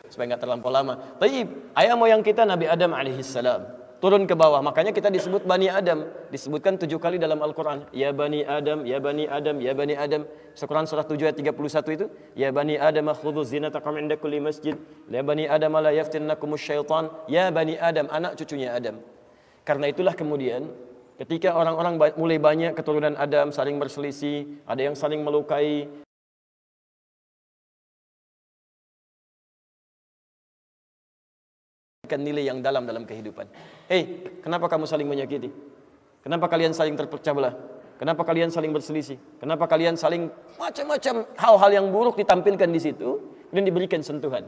Supaya enggak terlampau lama. Taib, ayah moyang kita Nabi Adam alaihissalam. Turun ke bawah, makanya kita disebut Bani Adam. Disebutkan 7 kali dalam Al-Quran. Ya Bani Adam, Ya Bani Adam, Ya Bani Adam. Al-Quran surah 7 ayat 31 itu. Ya Bani Adam, khudhu zinatakum inda kulli masjid. Ya Bani Adam, la yaftinnakumus syaitan. Ya Bani Adam, anak cucunya Adam. Karena itulah kemudian, ketika orang-orang mulai banyak keturunan Adam saling berselisih, ada yang saling melukai, nilai yang dalam kehidupan. Kenapa kamu saling menyakiti? Kenapa kalian saling terpecah belah? Kenapa kalian saling berselisih? Kenapa kalian saling macam-macam hal-hal yang buruk ditampilkan di situ dan diberikan sentuhan?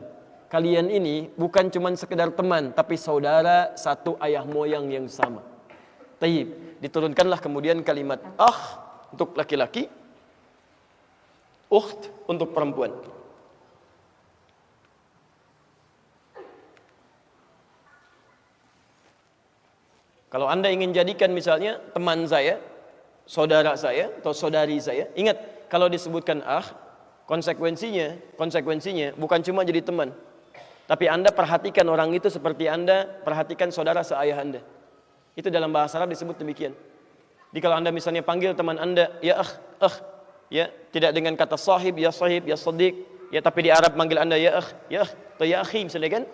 Kalian ini bukan cuma sekedar teman, tapi saudara satu ayah moyang yang sama. Taib, diturunkanlah kemudian kalimat untuk laki-laki, ukht untuk perempuan. Kalau Anda ingin jadikan misalnya teman saya, saudara saya atau saudari saya, ingat kalau disebutkan konsekuensinya bukan cuma jadi teman, tapi Anda perhatikan orang itu seperti Anda perhatikan saudara seayah Anda. Itu dalam bahasa Arab disebut demikian. Jadi kalau Anda misalnya panggil teman Anda, ya ya, tidak dengan kata sahib, ya sadiq, ya, tapi di Arab manggil Anda ya atau ya akhi misalnya kan?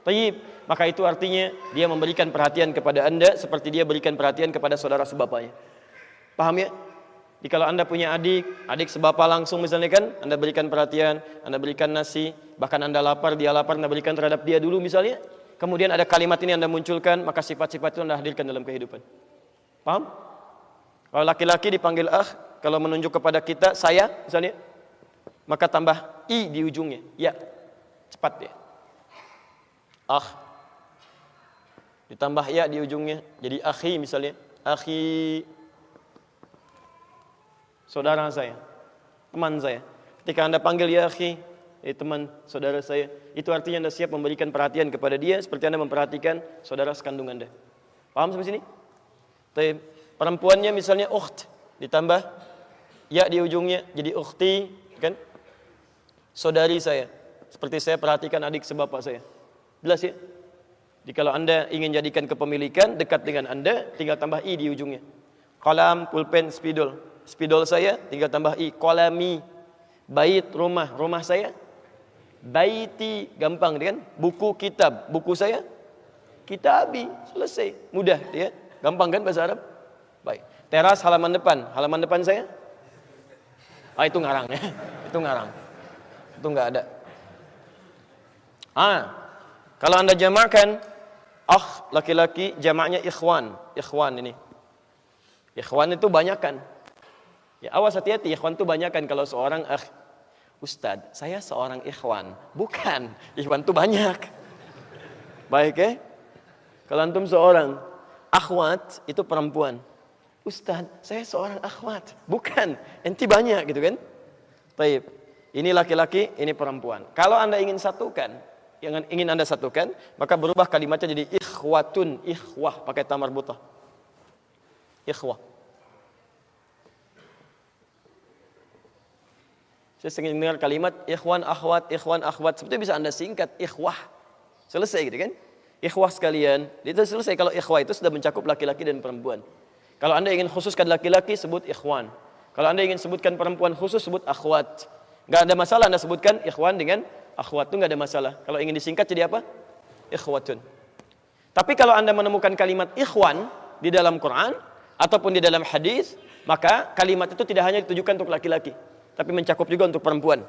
Tayyib, maka itu artinya dia memberikan perhatian kepada Anda seperti dia berikan perhatian kepada saudara sebapanya. Paham ya? Jadi kalau Anda punya adik sebapa langsung misalnya kan, Anda berikan perhatian, Anda berikan nasi, bahkan Anda lapar, dia lapar, Anda berikan terhadap dia dulu misalnya. Kemudian ada kalimat ini Anda munculkan, maka sifat-sifat itu Anda hadirkan dalam kehidupan. Paham? Kalau laki-laki dipanggil kalau menunjuk kepada kita, saya misalnya, maka tambah i di ujungnya. Ya, cepat ya. Ditambah ya di ujungnya, jadi akhi misalnya, akhi, saudara saya, teman saya. Ketika Anda panggil ya akhi, teman saudara saya, itu artinya Anda siap memberikan perhatian kepada dia seperti Anda memperhatikan saudara sekandung Anda. Paham sampai sini? Perempuannya misalnya ukht, ditambah ya di ujungnya, jadi ukhti, kan? Saudari saya, seperti saya perhatikan adik sebapa saya. Jelas ya? Jadi kalau Anda ingin jadikan kepemilikan dekat dengan Anda, tinggal tambah i di ujungnya. Qalam, pulpen, spidol. Spidol saya tinggal tambah i. Qalami. Bait, rumah saya. Baiti, gampang kan? Buku, kitab. Buku saya kitabi. Selesai. Mudah ya. Gampang kan bahasa Arab? Baik. Teras, halaman depan. Halaman depan saya? Itu ngarang ya. Itu ngarang. Itu enggak ada. Kalau Anda jamakkan laki-laki, jamaknya ikhwan. Ikhwan ini. Ikhwan itu banyakan. Ya, awas hati-hati, ikhwan itu banyakan. Kalau seorang Ustadz, saya seorang ikhwan. Bukan, ikhwan itu banyak. Baik ya? Kalau antum seorang akhwat, itu perempuan. Ustadz, saya seorang akhwat. Bukan, enti banyak gitu kan? Baik. Ini laki-laki, ini perempuan. Kalau Anda ingin satukan, yang ingin Anda satukan, maka berubah kalimatnya jadi ikhwatun, ikhwah, pakai ta marbutah. Ikhwah. Saya sering dengar kalimat ikhwan akhwat, sebetulnya bisa Anda singkat ikhwah. Selesai gitu kan? Ikhwah sekalian, itu selesai. Kalau ikhwah itu sudah mencakup laki-laki dan perempuan. Kalau Anda ingin khususkan laki-laki, sebut ikhwan. Kalau Anda ingin sebutkan perempuan khusus, sebut akhwat. Enggak ada masalah Anda sebutkan ikhwan dengan akhwat, itu enggak ada masalah. Kalau ingin disingkat jadi apa? Ikhwatun. Tapi kalau Anda menemukan kalimat ikhwan di dalam Quran ataupun di dalam hadis, maka kalimat itu tidak hanya ditujukan untuk laki-laki, tapi mencakup juga untuk perempuan.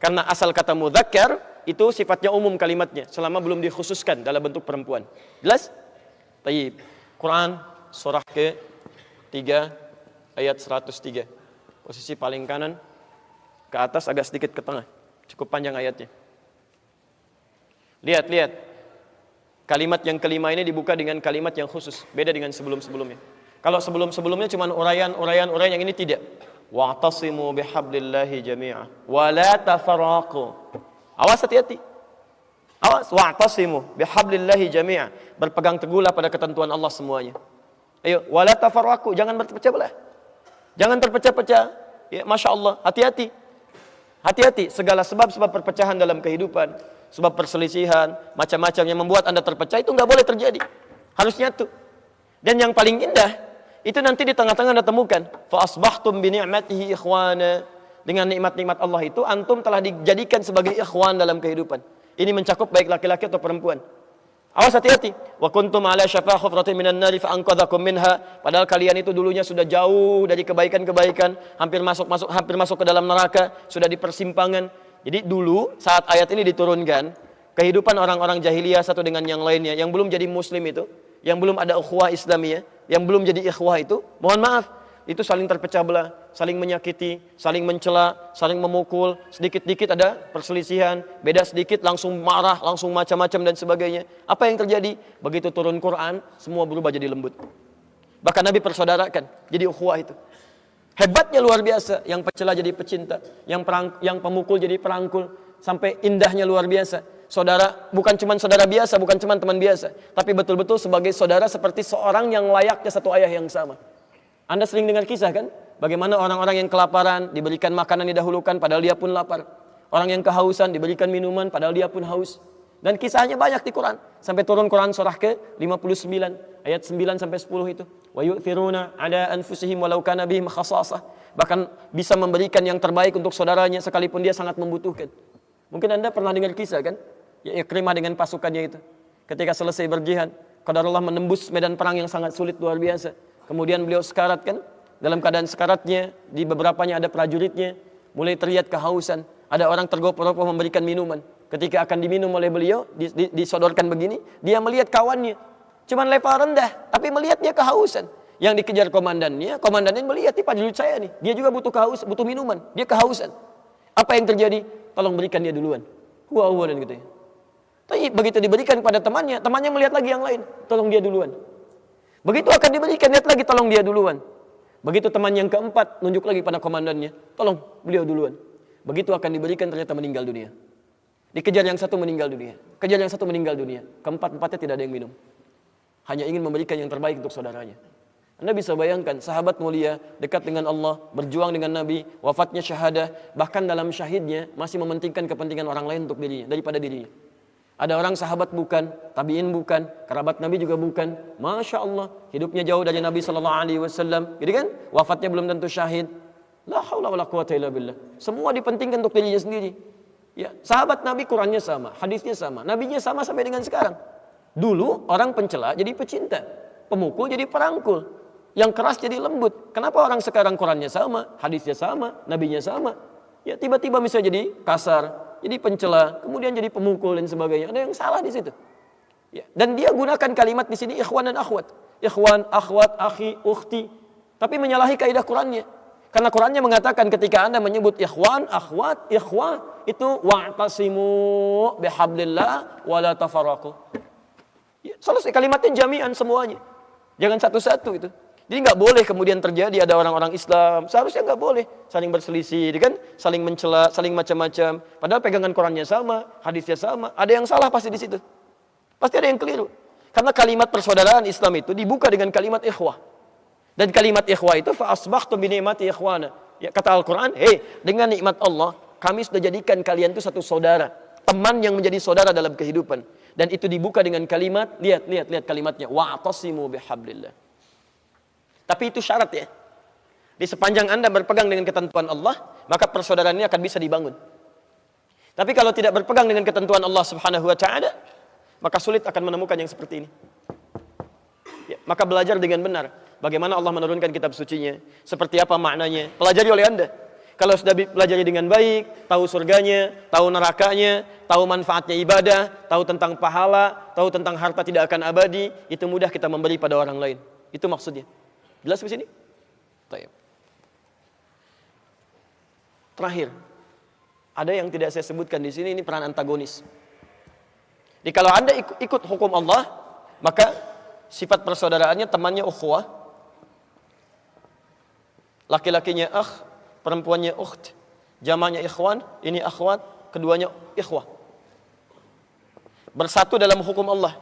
Karena asal kata mudzakkar itu sifatnya umum kalimatnya selama belum dikhususkan dalam bentuk perempuan. Jelas? Baik. Quran surah ke-3 ayat 103. Posisi paling kanan ke atas, agak sedikit ke tengah. Cukup panjang ayatnya. Lihat. Kalimat yang kelima ini dibuka dengan kalimat yang khusus. Beda dengan sebelum-sebelumnya. Kalau sebelum-sebelumnya cuma uraian yang ini tidak. Wa'tasimu bihablillahi jami'a. Wa la tafarraqu. Awas hati-hati. Awas. Wa'tasimu bihablillahi jami'a. Berpegang teguhlah pada ketentuan Allah semuanya. Ayo. Wa la tafarraqu. Jangan berpecah belah. Jangan terpecah-pecah. Ya, Masya Allah. Hati-hati. Hati-hati, segala sebab-sebab perpecahan dalam kehidupan, sebab perselisihan, macam-macam yang membuat Anda terpecah, itu nggak boleh terjadi. Harus nyatu. Dan yang paling indah, itu nanti di tengah-tengah Anda temukan. Fa asbahtum bi ni'matihi ikhwana. Dengan nikmat-nikmat Allah itu, antum telah dijadikan sebagai ikhwan dalam kehidupan. Ini mencakup baik laki-laki atau perempuan. Awas hati-hati. Wa kuntum ala syafa hufratin minan nari fa anqadhakum minha. Padahal kalian itu dulunya sudah jauh dari kebaikan-kebaikan, hampir masuk ke dalam neraka, sudah di persimpangan. Jadi dulu saat ayat ini diturunkan, kehidupan orang-orang jahiliyah satu dengan yang lainnya, yang belum jadi muslim itu, yang belum ada ukhuwah Islamiyah, yang belum jadi ikhwah itu, mohon maaf, itu saling terpecah belah, saling menyakiti, saling mencela, saling memukul, sedikit-dikit ada perselisihan, beda sedikit langsung marah, langsung macam-macam dan sebagainya. Apa yang terjadi? Begitu turun Quran, semua berubah jadi lembut. Bahkan Nabi persaudarakan, jadi ukhuwah itu. Hebatnya luar biasa, yang pecela jadi pecinta, yang pemukul jadi perangkul, sampai indahnya luar biasa. Saudara, bukan cuma saudara biasa, bukan cuma teman biasa, tapi betul-betul sebagai saudara seperti seorang yang layaknya satu ayah yang sama. Anda sering dengar kisah kan? Bagaimana orang-orang yang kelaparan diberikan makanan didahulukan padahal dia pun lapar. Orang yang kehausan diberikan minuman padahal dia pun haus. Dan kisahnya banyak di Quran. Sampai turun Quran surah ke-59 ayat 9 sampai 10 itu. Wa yu'thiruna 'ala anfusihim walau kana bihim khassasah. Bahkan bisa memberikan yang terbaik untuk saudaranya sekalipun dia sangat membutuhkan. Mungkin Anda pernah dengar kisah kan? Ya Ikrimah dengan pasukannya itu. Ketika selesai berjihad, qadarullah menembus medan perang yang sangat sulit luar biasa. Kemudian beliau sekarat kan? Dalam keadaan sekaratnya, di beberapanya ada prajuritnya, mulai terlihat kehausan. Ada orang tergopoh-gopoh memberikan minuman. Ketika akan diminum oleh beliau, disodorkan begini, dia melihat kawannya. Cuman level rendah, tapi melihat dia kehausan. Yang dikejar komandannya melihat, ini prajurit saya nih. Dia juga butuh butuh minuman, dia kehausan. Apa yang terjadi? Tolong berikan dia duluan. Huwa dan gitu ya. Tapi begitu diberikan kepada temannya melihat lagi yang lain, tolong dia duluan. Begitu akan diberikan, lihat lagi, tolong dia duluan. Begitu teman yang keempat, nunjuk lagi pada komandannya, tolong beliau duluan. Begitu akan diberikan, ternyata meninggal dunia. Dikejar yang satu meninggal dunia, kejar yang satu meninggal dunia. Keempat-empatnya tidak ada yang minum. Hanya ingin memberikan yang terbaik untuk saudaranya. Anda bisa bayangkan, sahabat mulia, dekat dengan Allah, berjuang dengan Nabi, wafatnya syahadah, bahkan dalam syahidnya masih mementingkan kepentingan orang lain untuk dirinya, daripada dirinya. Ada orang sahabat bukan, tabi'in bukan, kerabat Nabi juga bukan. Masya Allah, hidupnya jauh dari Nabi SAW. Gitu kan? Wafatnya belum tentu syahid. La haula wa la quwata illa billah. Semua dipentingkan untuk dirinya sendiri. Ya, sahabat Nabi Qurannya sama, hadisnya sama, Nabinya sama sampai dengan sekarang. Dulu orang pencela jadi pecinta, pemukul jadi perangkul, yang keras jadi lembut. Kenapa orang sekarang Qurannya sama, hadisnya sama, Nabinya sama? Ya tiba-tiba bisa jadi kasar, jadi pencela, kemudian jadi pemukul dan sebagainya. Ada yang salah di situ. Ya. Dan dia gunakan kalimat di sini ikhwan dan akhwat. Ikhwan, akhwat, akhi, ukhti. Tapi menyalahi kaidah Qurannya. Karena Qurannya mengatakan ketika Anda menyebut ikhwan, akhwat, ikhwah, itu wa'tasimu bihablillah wala tafarraqu. Ya, selesai kalimatnya jami'an semuanya. Jangan satu-satu itu. Jadi nggak boleh kemudian terjadi ada orang-orang Islam, seharusnya nggak boleh saling berselisih, kan? Saling mencela, saling macam-macam. Padahal pegangan Qurannya sama, hadisnya sama. Ada yang salah pasti di situ. Pasti ada yang keliru. Karena kalimat persaudaraan Islam itu dibuka dengan kalimat ikhwah. Dan kalimat ikhwah itu fa asbahtum bi ni'mati ikhwana. Ya kata Al-Qur'an, dengan nikmat Allah, kami sudah jadikan kalian itu satu saudara, teman yang menjadi saudara dalam kehidupan. Dan itu dibuka dengan kalimat, lihat kalimatnya, wa'tasimu bihablillah. Tapi itu syarat ya. Di sepanjang Anda berpegang dengan ketentuan Allah, maka persaudaraan ini akan bisa dibangun. Tapi kalau tidak berpegang dengan ketentuan Allah Subhanahu wa taala, maka sulit akan menemukan yang seperti ini. Ya, maka belajar dengan benar bagaimana Allah menurunkan kitab sucinya, seperti apa maknanya, pelajari oleh Anda. Kalau sudah pelajari dengan baik, tahu surganya, tahu nerakanya, tahu manfaatnya ibadah, tahu tentang pahala, tahu tentang harta tidak akan abadi, itu mudah kita memberi pada orang lain. Itu maksudnya. Jelas di sini? Baik. Terakhir, ada yang tidak saya sebutkan di sini, ini peran antagonis. Jadi kalau Anda ikut hukum Allah, maka sifat persaudaraannya temannya ukhuwah, laki-lakinya akh, perempuannya ukht, jamaknya ikhwan, ini akhwat, keduanya ikhwah. Bersatu dalam hukum Allah.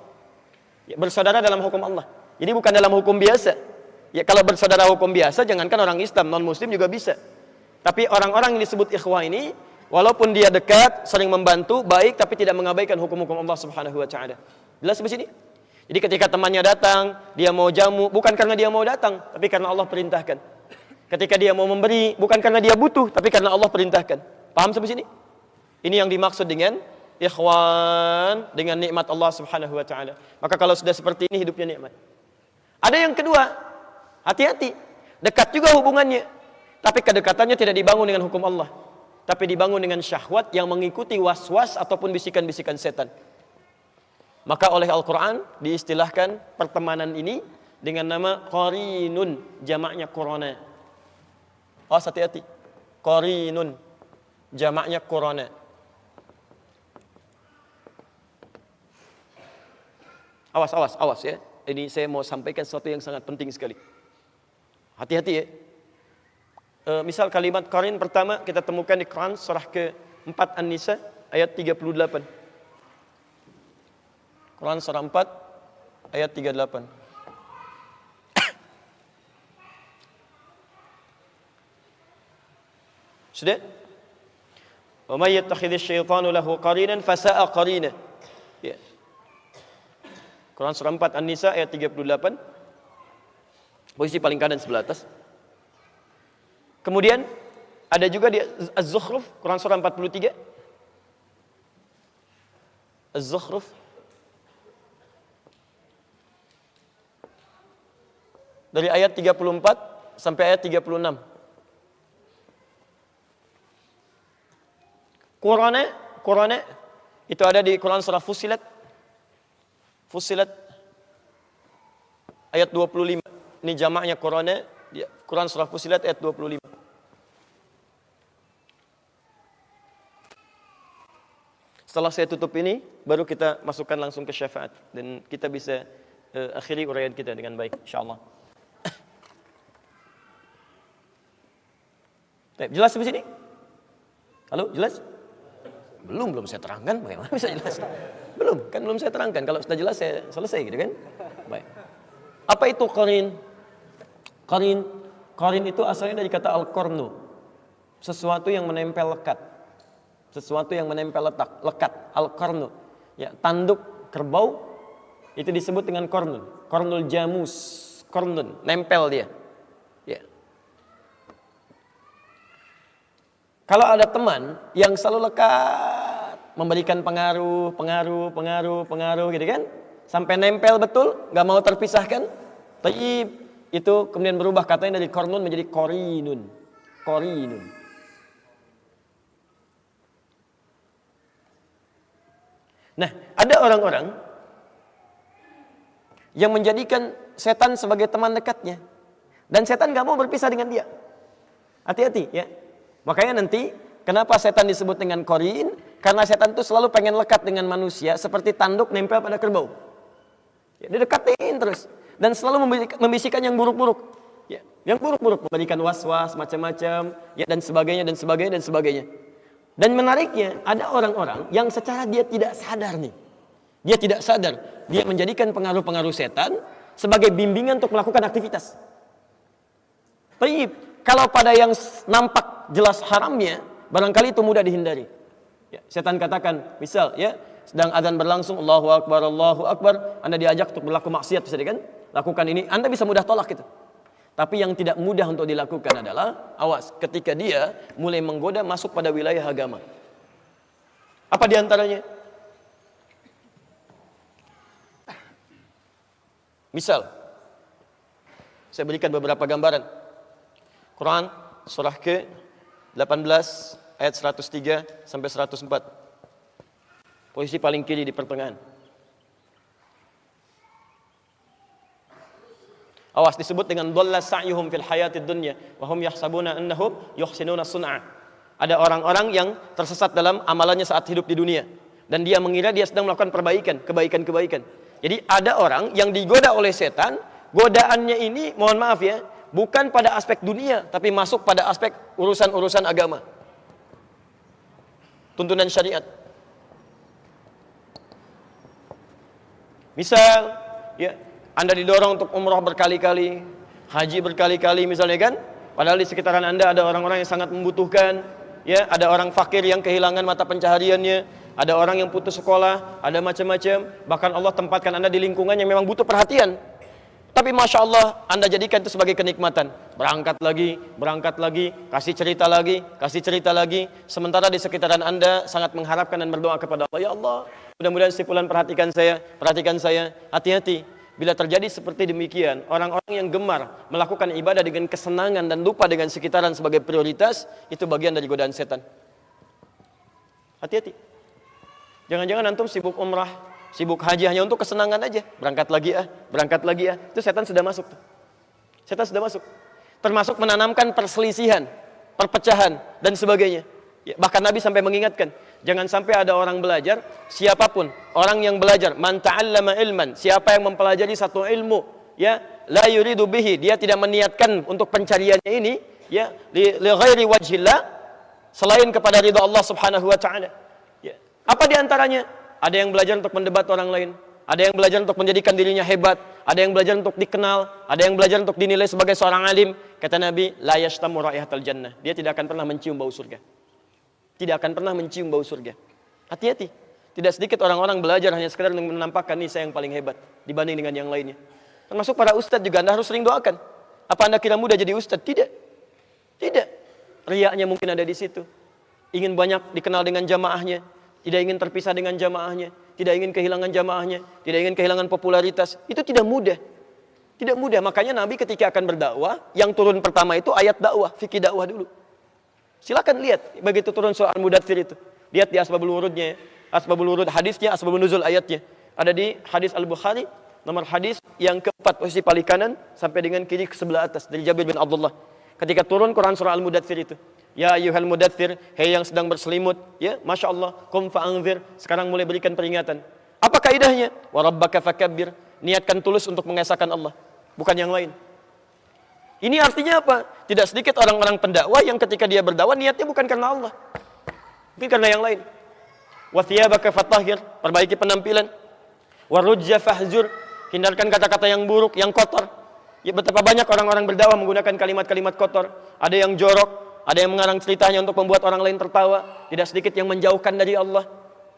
Ya, bersaudara dalam hukum Allah. Jadi bukan dalam hukum biasa. Ya kalau bersaudara hukum biasa, jangankan orang Islam, non-Muslim juga bisa. Tapi orang-orang yang disebut ikhwah ini, walaupun dia dekat, sering membantu, baik, tapi tidak mengabaikan hukum-hukum Allah Subhanahu wa taala. Jelas di sini? Jadi ketika temannya datang, dia mau jamu, bukan karena dia mau datang, tapi karena Allah perintahkan. Ketika dia mau memberi, bukan karena dia butuh, tapi karena Allah perintahkan. Paham sampai sini? Ini yang dimaksud dengan ikhwan, dengan nikmat Allah Subhanahu wa taala. Maka kalau sudah seperti ini, hidupnya nikmat. Ada yang kedua, hati-hati, dekat juga hubungannya, tapi kedekatannya tidak dibangun dengan hukum Allah. tapi dibangun dengan syahwat yang mengikuti was-was ataupun bisikan-bisikan setan. Maka oleh Al-Quran diistilahkan pertemanan ini dengan nama qarinun, jamaknya qurana. Oh, hati-hati. Qarinun, jamaknya qurana. Awas ya. Ini saya mau sampaikan sesuatu yang sangat penting sekali. Hati-hati ya. Misal kalimat qarin pertama kita temukan di Quran surah ke-4 An-Nisa ayat 38. Quran surah 4 ayat 38. Sudah? Wa may yattakhidhish syaitanu lahu qarinan fasa'a qarina. Ya. Quran surah 4 An-Nisa ayat 38. Posisi paling kanan sebelah atas. Kemudian ada juga di Az-Zukhruf Quran surah 43. Az-Zukhruf dari ayat 34 sampai ayat 36. Qur'an itu ada di Quran surah Fussilat. Fussilat ayat 25. Ini jamaknya Quran surah Fussilat ayat 25. Setelah saya tutup ini, baru kita masukkan langsung ke syafaat dan kita bisa akhiri uraian kita dengan baik, insyaallah. Jelas sampai sini? Halo, jelas? Belum saya terangkan, bagaimana bisa jelas? Belum saya terangkan. Kalau sudah jelas saya selesai gitu kan? Baik. Apa itu qarin? Qarin itu asalnya dari kata al-qarnu. Sesuatu yang menempel lekat. Sesuatu yang menempel lekat, al-qarnu. Ya, tanduk kerbau itu disebut dengan qarnun. Qarnul jamus, qarnun, nempel dia. Ya. Kalau ada teman yang selalu lekat, memberikan pengaruh gitu kan, sampai nempel betul, nggak mau terpisahkan, tapi itu kemudian berubah katanya dari qarnun menjadi qarinun. Nah, ada orang-orang yang menjadikan setan sebagai teman dekatnya, dan setan nggak mau berpisah dengan dia. Hati-hati ya. Makanya nanti kenapa setan disebut dengan qarin? Karena setan itu selalu pengen lekat dengan manusia seperti tanduk nempel pada kerbau. Ya, didekatin terus dan selalu membisikkan yang buruk-buruk. Ya, yang buruk-buruk, memberikan was-was macam-macam, ya dan sebagainya. Dan menariknya ada orang-orang yang secara dia tidak sadar nih. Dia tidak sadar, dia menjadikan pengaruh-pengaruh setan sebagai bimbingan untuk melakukan aktivitas. Tapi kalau pada yang nampak jelas haramnya, barangkali itu mudah dihindari. Ya, setan katakan, misal ya, sedang azan berlangsung, Allahu Akbar, Anda diajak untuk berlaku maksiat, bisa kan? Lakukan ini, Anda bisa mudah tolak itu. Tapi yang tidak mudah untuk dilakukan adalah, awas, ketika dia mulai menggoda masuk pada wilayah agama. Apa diantaranya? Misal, saya berikan beberapa gambaran. Quran surah ke-18 ayat 103 sampai 104. Posisi paling kiri di pertengahan. Awas, disebut dengan dhalla sa'yuhum fil hayatid dunya wa hum yahsabuna annahum yuhsinuna sun'a. Ada orang-orang yang tersesat dalam amalannya saat hidup di dunia dan dia mengira dia sedang melakukan kebaikan. Jadi ada orang yang digoda oleh setan, godaannya ini mohon maaf ya, bukan pada aspek dunia tapi masuk pada aspek urusan-urusan agama. Tuntunan syariat. Misal, ya, Anda didorong untuk umrah berkali-kali, haji berkali-kali misalnya kan, padahal di sekitaran Anda ada orang-orang yang sangat membutuhkan, ya, ada orang fakir yang kehilangan mata pencahariannya, ada orang yang putus sekolah, ada macam-macam, bahkan Allah tempatkan Anda di lingkungan yang memang butuh perhatian. Tapi Masya Allah, Anda jadikan itu sebagai kenikmatan. Berangkat lagi, kasih cerita lagi. Sementara di sekitaran Anda sangat mengharapkan dan berdoa kepada Allah. Ya Allah, mudah-mudahan si fulan perhatikan saya. Hati-hati. Bila terjadi seperti demikian, orang-orang yang gemar melakukan ibadah dengan kesenangan dan lupa dengan sekitaran sebagai prioritas, itu bagian dari godaan setan. Hati-hati. Jangan-jangan antum sibuk umrah, sibuk haji hanya untuk kesenangan aja. Berangkat lagi ya. Itu setan sudah masuk. Setan sudah masuk. Termasuk menanamkan perselisihan, perpecahan, dan sebagainya. Ya, bahkan Nabi sampai mengingatkan, jangan sampai ada orang belajar, siapapun, orang yang belajar, man ta'allama ilman, siapa yang mempelajari satu ilmu, ya, la yuridu bihi, dia tidak meniatkan untuk pencariannya ini, ya, li ghairi wajhillah, selain kepada ridha Allah Subhanahu wa taala. Ya. Apa di antaranya? Ada yang belajar untuk mendebat orang lain, ada yang belajar untuk menjadikan dirinya hebat, ada yang belajar untuk dikenal, ada yang belajar untuk dinilai sebagai seorang alim. Kata Nabi, la yashtamu raihatal jannah. Dia tidak akan pernah mencium bau surga. Tidak akan pernah mencium bau surga. Hati-hati. Tidak sedikit orang-orang belajar hanya sekedar menampakkan, nih saya yang paling hebat dibanding dengan yang lainnya. Termasuk para ustadz juga, Anda harus sering doakan. Apa Anda kira mudah jadi ustadz? Tidak. Tidak. Riaknya mungkin ada di situ. Ingin banyak dikenal dengan jamaahnya, tidak ingin terpisah dengan jamaahnya, tidak ingin kehilangan jamaahnya, tidak ingin kehilangan popularitas. Itu tidak mudah. Tidak mudah. Makanya Nabi ketika akan berdakwah, yang turun pertama itu ayat dakwah, fikih dakwah dulu. Silakan lihat begitu turun surah Al-Mudaththir itu. Lihat di asbabul wurudnya, asbabul wurud hadisnya, asbabun nuzul ayatnya. Ada di hadis Al-Bukhari, nomor hadis yang keempat, posisi paling kanan sampai dengan kiri ke sebelah atas dari Jabir bin Abdullah. Ketika turun Quran surah Al-Mudaththir itu. Ya ayyuhal mudaththir, hei yang sedang berselimut, ya, Masya Allah, qum fa'anzir, sekarang mulai berikan peringatan. Apa kaidahnya? Wa rabbaka fakabbir, niatkan tulus untuk mengesahkan Allah, bukan yang lain. Ini artinya apa? Tidak sedikit orang-orang pendakwah yang ketika dia berdakwah niatnya bukan karena Allah, mungkin karena yang lain. Wa thiyabaka fatahhir, perbaiki penampilan. Wa rujza fahzur, hindarkan kata-kata yang buruk, yang kotor. Ya, betapa banyak orang-orang berdakwah menggunakan kalimat-kalimat kotor. Ada yang jorok, ada yang mengarang ceritanya untuk membuat orang lain tertawa. Tidak sedikit yang menjauhkan dari Allah.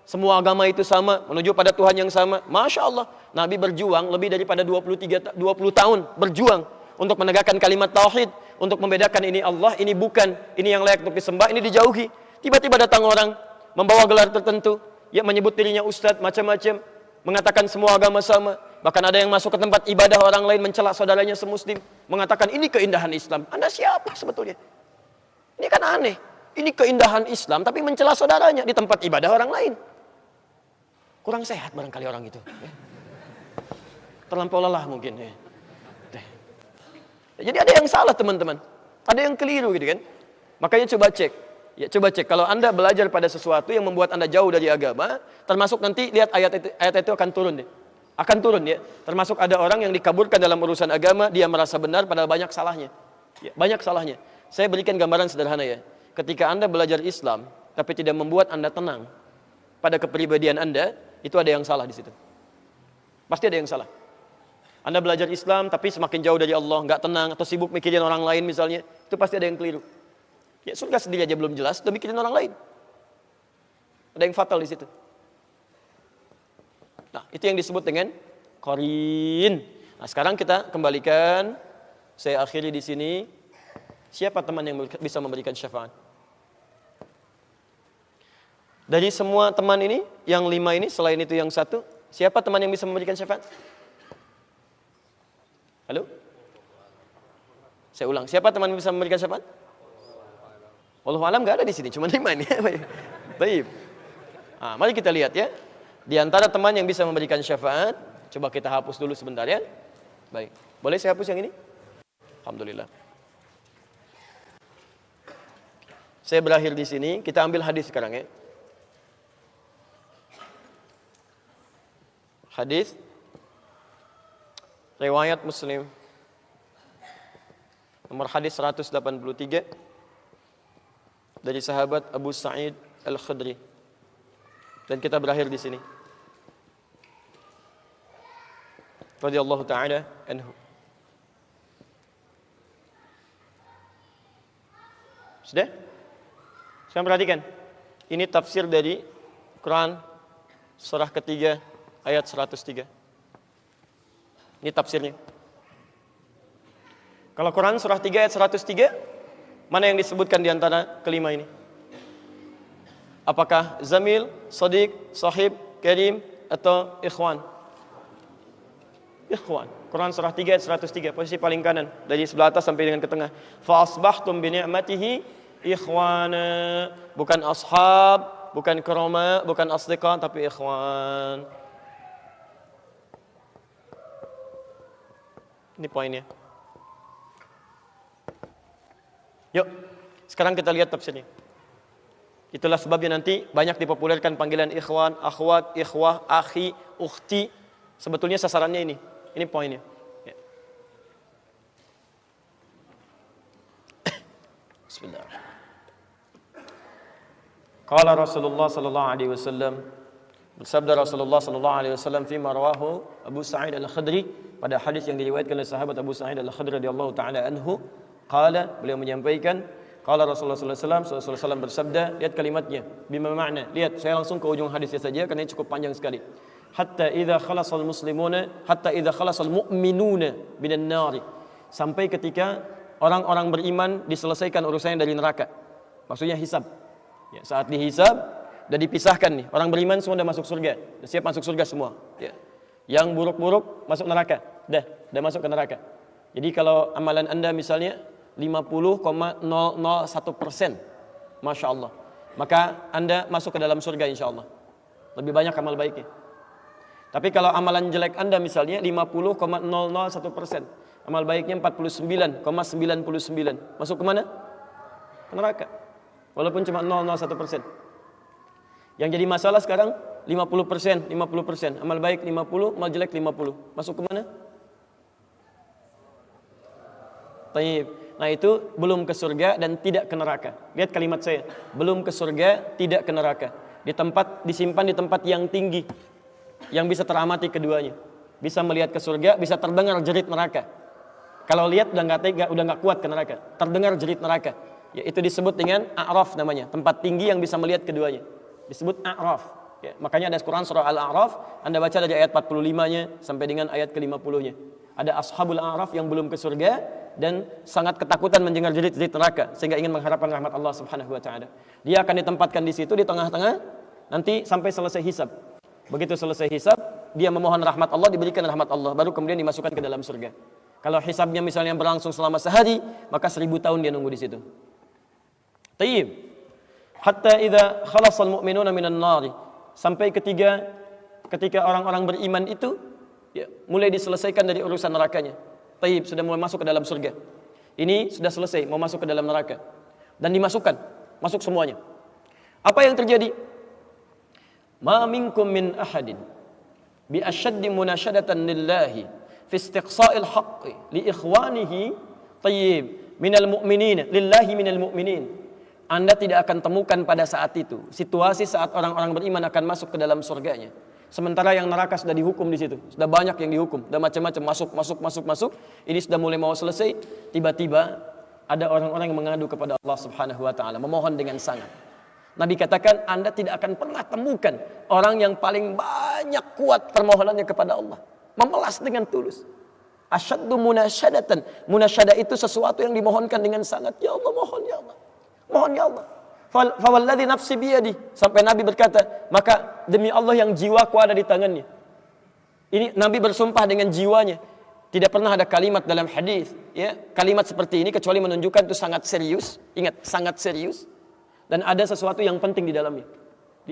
Semua agama itu sama, menuju pada Tuhan yang sama. Masya Allah, Nabi berjuang lebih daripada 20 tahun berjuang untuk menegakkan kalimat tauhid, untuk membedakan ini Allah, ini bukan, ini yang layak untuk disembah, ini dijauhi. Tiba-tiba datang orang membawa gelar tertentu, ya, menyebut dirinya ustadz, macam-macam, mengatakan semua agama sama. Bahkan ada yang masuk ke tempat ibadah orang lain mencela saudaranya semuslim, mengatakan ini keindahan Islam. Anda siapa sebetulnya? Ini kan aneh. Ini keindahan Islam tapi mencela saudaranya di tempat ibadah orang lain. Kurang sehat barangkali orang itu. Terlampau lelah mungkin. Jadi ada yang salah teman-teman, ada yang keliru gitu kan. Makanya coba cek, ya coba cek. Kalau Anda belajar pada sesuatu yang membuat Anda jauh dari agama, termasuk nanti lihat ayat itu akan turun deh, akan turun ya. Termasuk ada orang yang dikaburkan dalam urusan agama, dia merasa benar padahal banyak salahnya, ya, banyak salahnya. Saya berikan gambaran sederhana ya. Ketika Anda belajar Islam, tapi tidak membuat Anda tenang pada kepribadian Anda, itu ada yang salah di situ. Pasti ada yang salah. Anda belajar Islam tapi semakin jauh dari Allah, nggak tenang atau sibuk mikirin orang lain misalnya, itu pasti ada yang keliru. Ya surga sendiri aja belum jelas, udah mikirin orang lain. Ada yang fatal di situ. Nah, itu yang disebut dengan qarin. Nah, sekarang kita kembalikan, saya akhiri di sini. Siapa teman yang bisa memberikan syafaat? Dari semua teman ini, yang 5 ini, selain itu yang 1, siapa teman yang bisa memberikan syafaat? Halo? Saya ulang, siapa teman yang bisa memberikan syafaat? Wallahu alam enggak ada di sini, cuma 5 ini. Baik. Nah, mari kita lihat ya. Di antara teman yang bisa memberikan syafaat, coba kita hapus dulu sebentar ya. Baik. Boleh saya hapus yang ini? Alhamdulillah. Saya berakhir di sini, kita ambil hadis sekarang ya. Hadis riwayat Muslim nomor hadis 183 dari sahabat Abu Sa'id Al-Khudri, dan kita berakhir di sini. Radhiyallahu ta'ala anhu. Sudah? Sekarang perhatikan. Ini tafsir dari Quran surah ketiga ayat 103. Ini tafsirnya. Kalau Quran surah 3 ayat 103, mana yang disebutkan di antara kelima ini? Apakah zamil, sadiq, sahib, karim, atau ikhwan? Ikhwan. Quran surah 3 ayat 103, posisi paling kanan dari sebelah atas sampai dengan ke tengah. Fa asbahtum bi ni'matihi ikhwana. Bukan ashab, bukan karama, bukan asdiqa, tapi ikhwan. Ini poinnya. Yuk, sekarang kita lihat tafsirnya. Itulah sebabnya nanti banyak dipopulerkan panggilan ikhwan, akhwat, ikhwah, akhi, ukhti. Sebetulnya sasarannya ini. Ini poinnya. Ya. Bismillah. Qala Rasulullah sallallahu alaihi wasallam, bersabda Rasulullah sallallahu alaihi wasallam fi rawahu Abu Sa'id Al-Khudri, pada hadis yang diriwayatkan oleh sahabat Abu Sa'id Al-Khudri radhiyallahu taala anhu, qala, beliau menyampaikan, qala Rasulullah sallallahu alaihi wasallam bersabda, lihat kalimatnya, bima makna. Lihat, saya langsung ke ujung hadisnya saja karena ini cukup panjang sekali. Hatta idza khalasal muslimuna, hatta idza khalasal mu'minuna minan nar. Sampai ketika orang-orang beriman diselesaikan urusannya dari neraka. Maksudnya hisab. Ya, saat dihisab sudah dipisahkan nih. Orang beriman semua sudah masuk surga. Sudah siap masuk surga semua. Ya. Yang buruk-buruk masuk neraka. Sudah masuk ke neraka. Jadi kalau amalan Anda misalnya 50,001%, Masya Allah, maka Anda masuk ke dalam surga insya Allah. Lebih banyak amal baiknya. Tapi kalau amalan jelek Anda misalnya 50,001%, amal baiknya 49,99, masuk ke mana? Ke neraka. Walaupun cuma 0,01%. Yang jadi masalah sekarang 50%, amal baik 50, amal jelek 50. Masuk ke mana? Taib. Nah itu belum ke surga dan tidak ke neraka. Lihat kalimat saya, belum ke surga, tidak ke neraka. Disimpan di tempat yang tinggi, yang bisa teramati keduanya. Bisa melihat ke surga, bisa terdengar jerit neraka. Kalau lihat udah nggak kuat ke neraka. Terdengar jerit neraka. Ya, itu disebut dengan A'raf namanya, tempat tinggi yang bisa melihat keduanya. Disebut A'raf. Ya, makanya ada Quran surah Al-A'raf, Anda baca dari ayat 45-nya sampai dengan ayat ke-50-nya. Ada ashabul A'raf yang belum ke surga dan sangat ketakutan mendengar jerit-jerit neraka sehingga ingin mengharapkan rahmat Allah Subhanahu wa taala. Dia akan ditempatkan di situ di tengah-tengah nanti sampai selesai hisab. Begitu selesai hisab, dia memohon rahmat Allah, diberikan rahmat Allah, baru kemudian dimasukkan ke dalam surga. Kalau hisabnya misalnya berlangsung selama sehari, maka 1000 tahun dia nunggu di situ. Tayyib. Hatta idza khalasal mu'minuna minan nar. Sampai ketika orang-orang beriman itu ya, mulai diselesaikan dari urusan nerakanya. Tayyib, sudah mulai masuk ke dalam surga. Ini sudah selesai, mau masuk ke dalam neraka. Dan dimasukkan, masuk semuanya. Apa yang terjadi? Ma minkum min ahadin bi ashaddi munashadatan lillahi fi istiqsa'il haqqi li ikhwanihi tayyib minal mu'minin lillahi minal mu'minin. Anda tidak akan temukan pada saat itu situasi saat orang-orang beriman akan masuk ke dalam surganya. Sementara yang neraka sudah dihukum di situ, sudah banyak yang dihukum, sudah macam-macam masuk. Ini sudah mulai mau selesai, tiba-tiba ada orang-orang yang mengadu kepada Allah Subhanahu wa taala, memohon dengan sangat. Nabi katakan, Anda tidak akan pernah temukan orang yang paling banyak kuat permohonannya kepada Allah, memelas dengan tulus. Asyaddu munasyadatan. Munasyadah itu sesuatu yang dimohonkan dengan sangat. Ya Allah, mohon ya Allah. Mohon ya Allah. Fawalladzi nafsi biyadi. Sampai Nabi berkata, maka demi Allah yang jiwaku ada di tangannya. Ini Nabi bersumpah dengan jiwanya. Tidak pernah ada kalimat dalam hadis, ya, kalimat seperti ini kecuali menunjukkan itu sangat serius. Ingat, sangat serius. Dan ada sesuatu yang penting di dalamnya.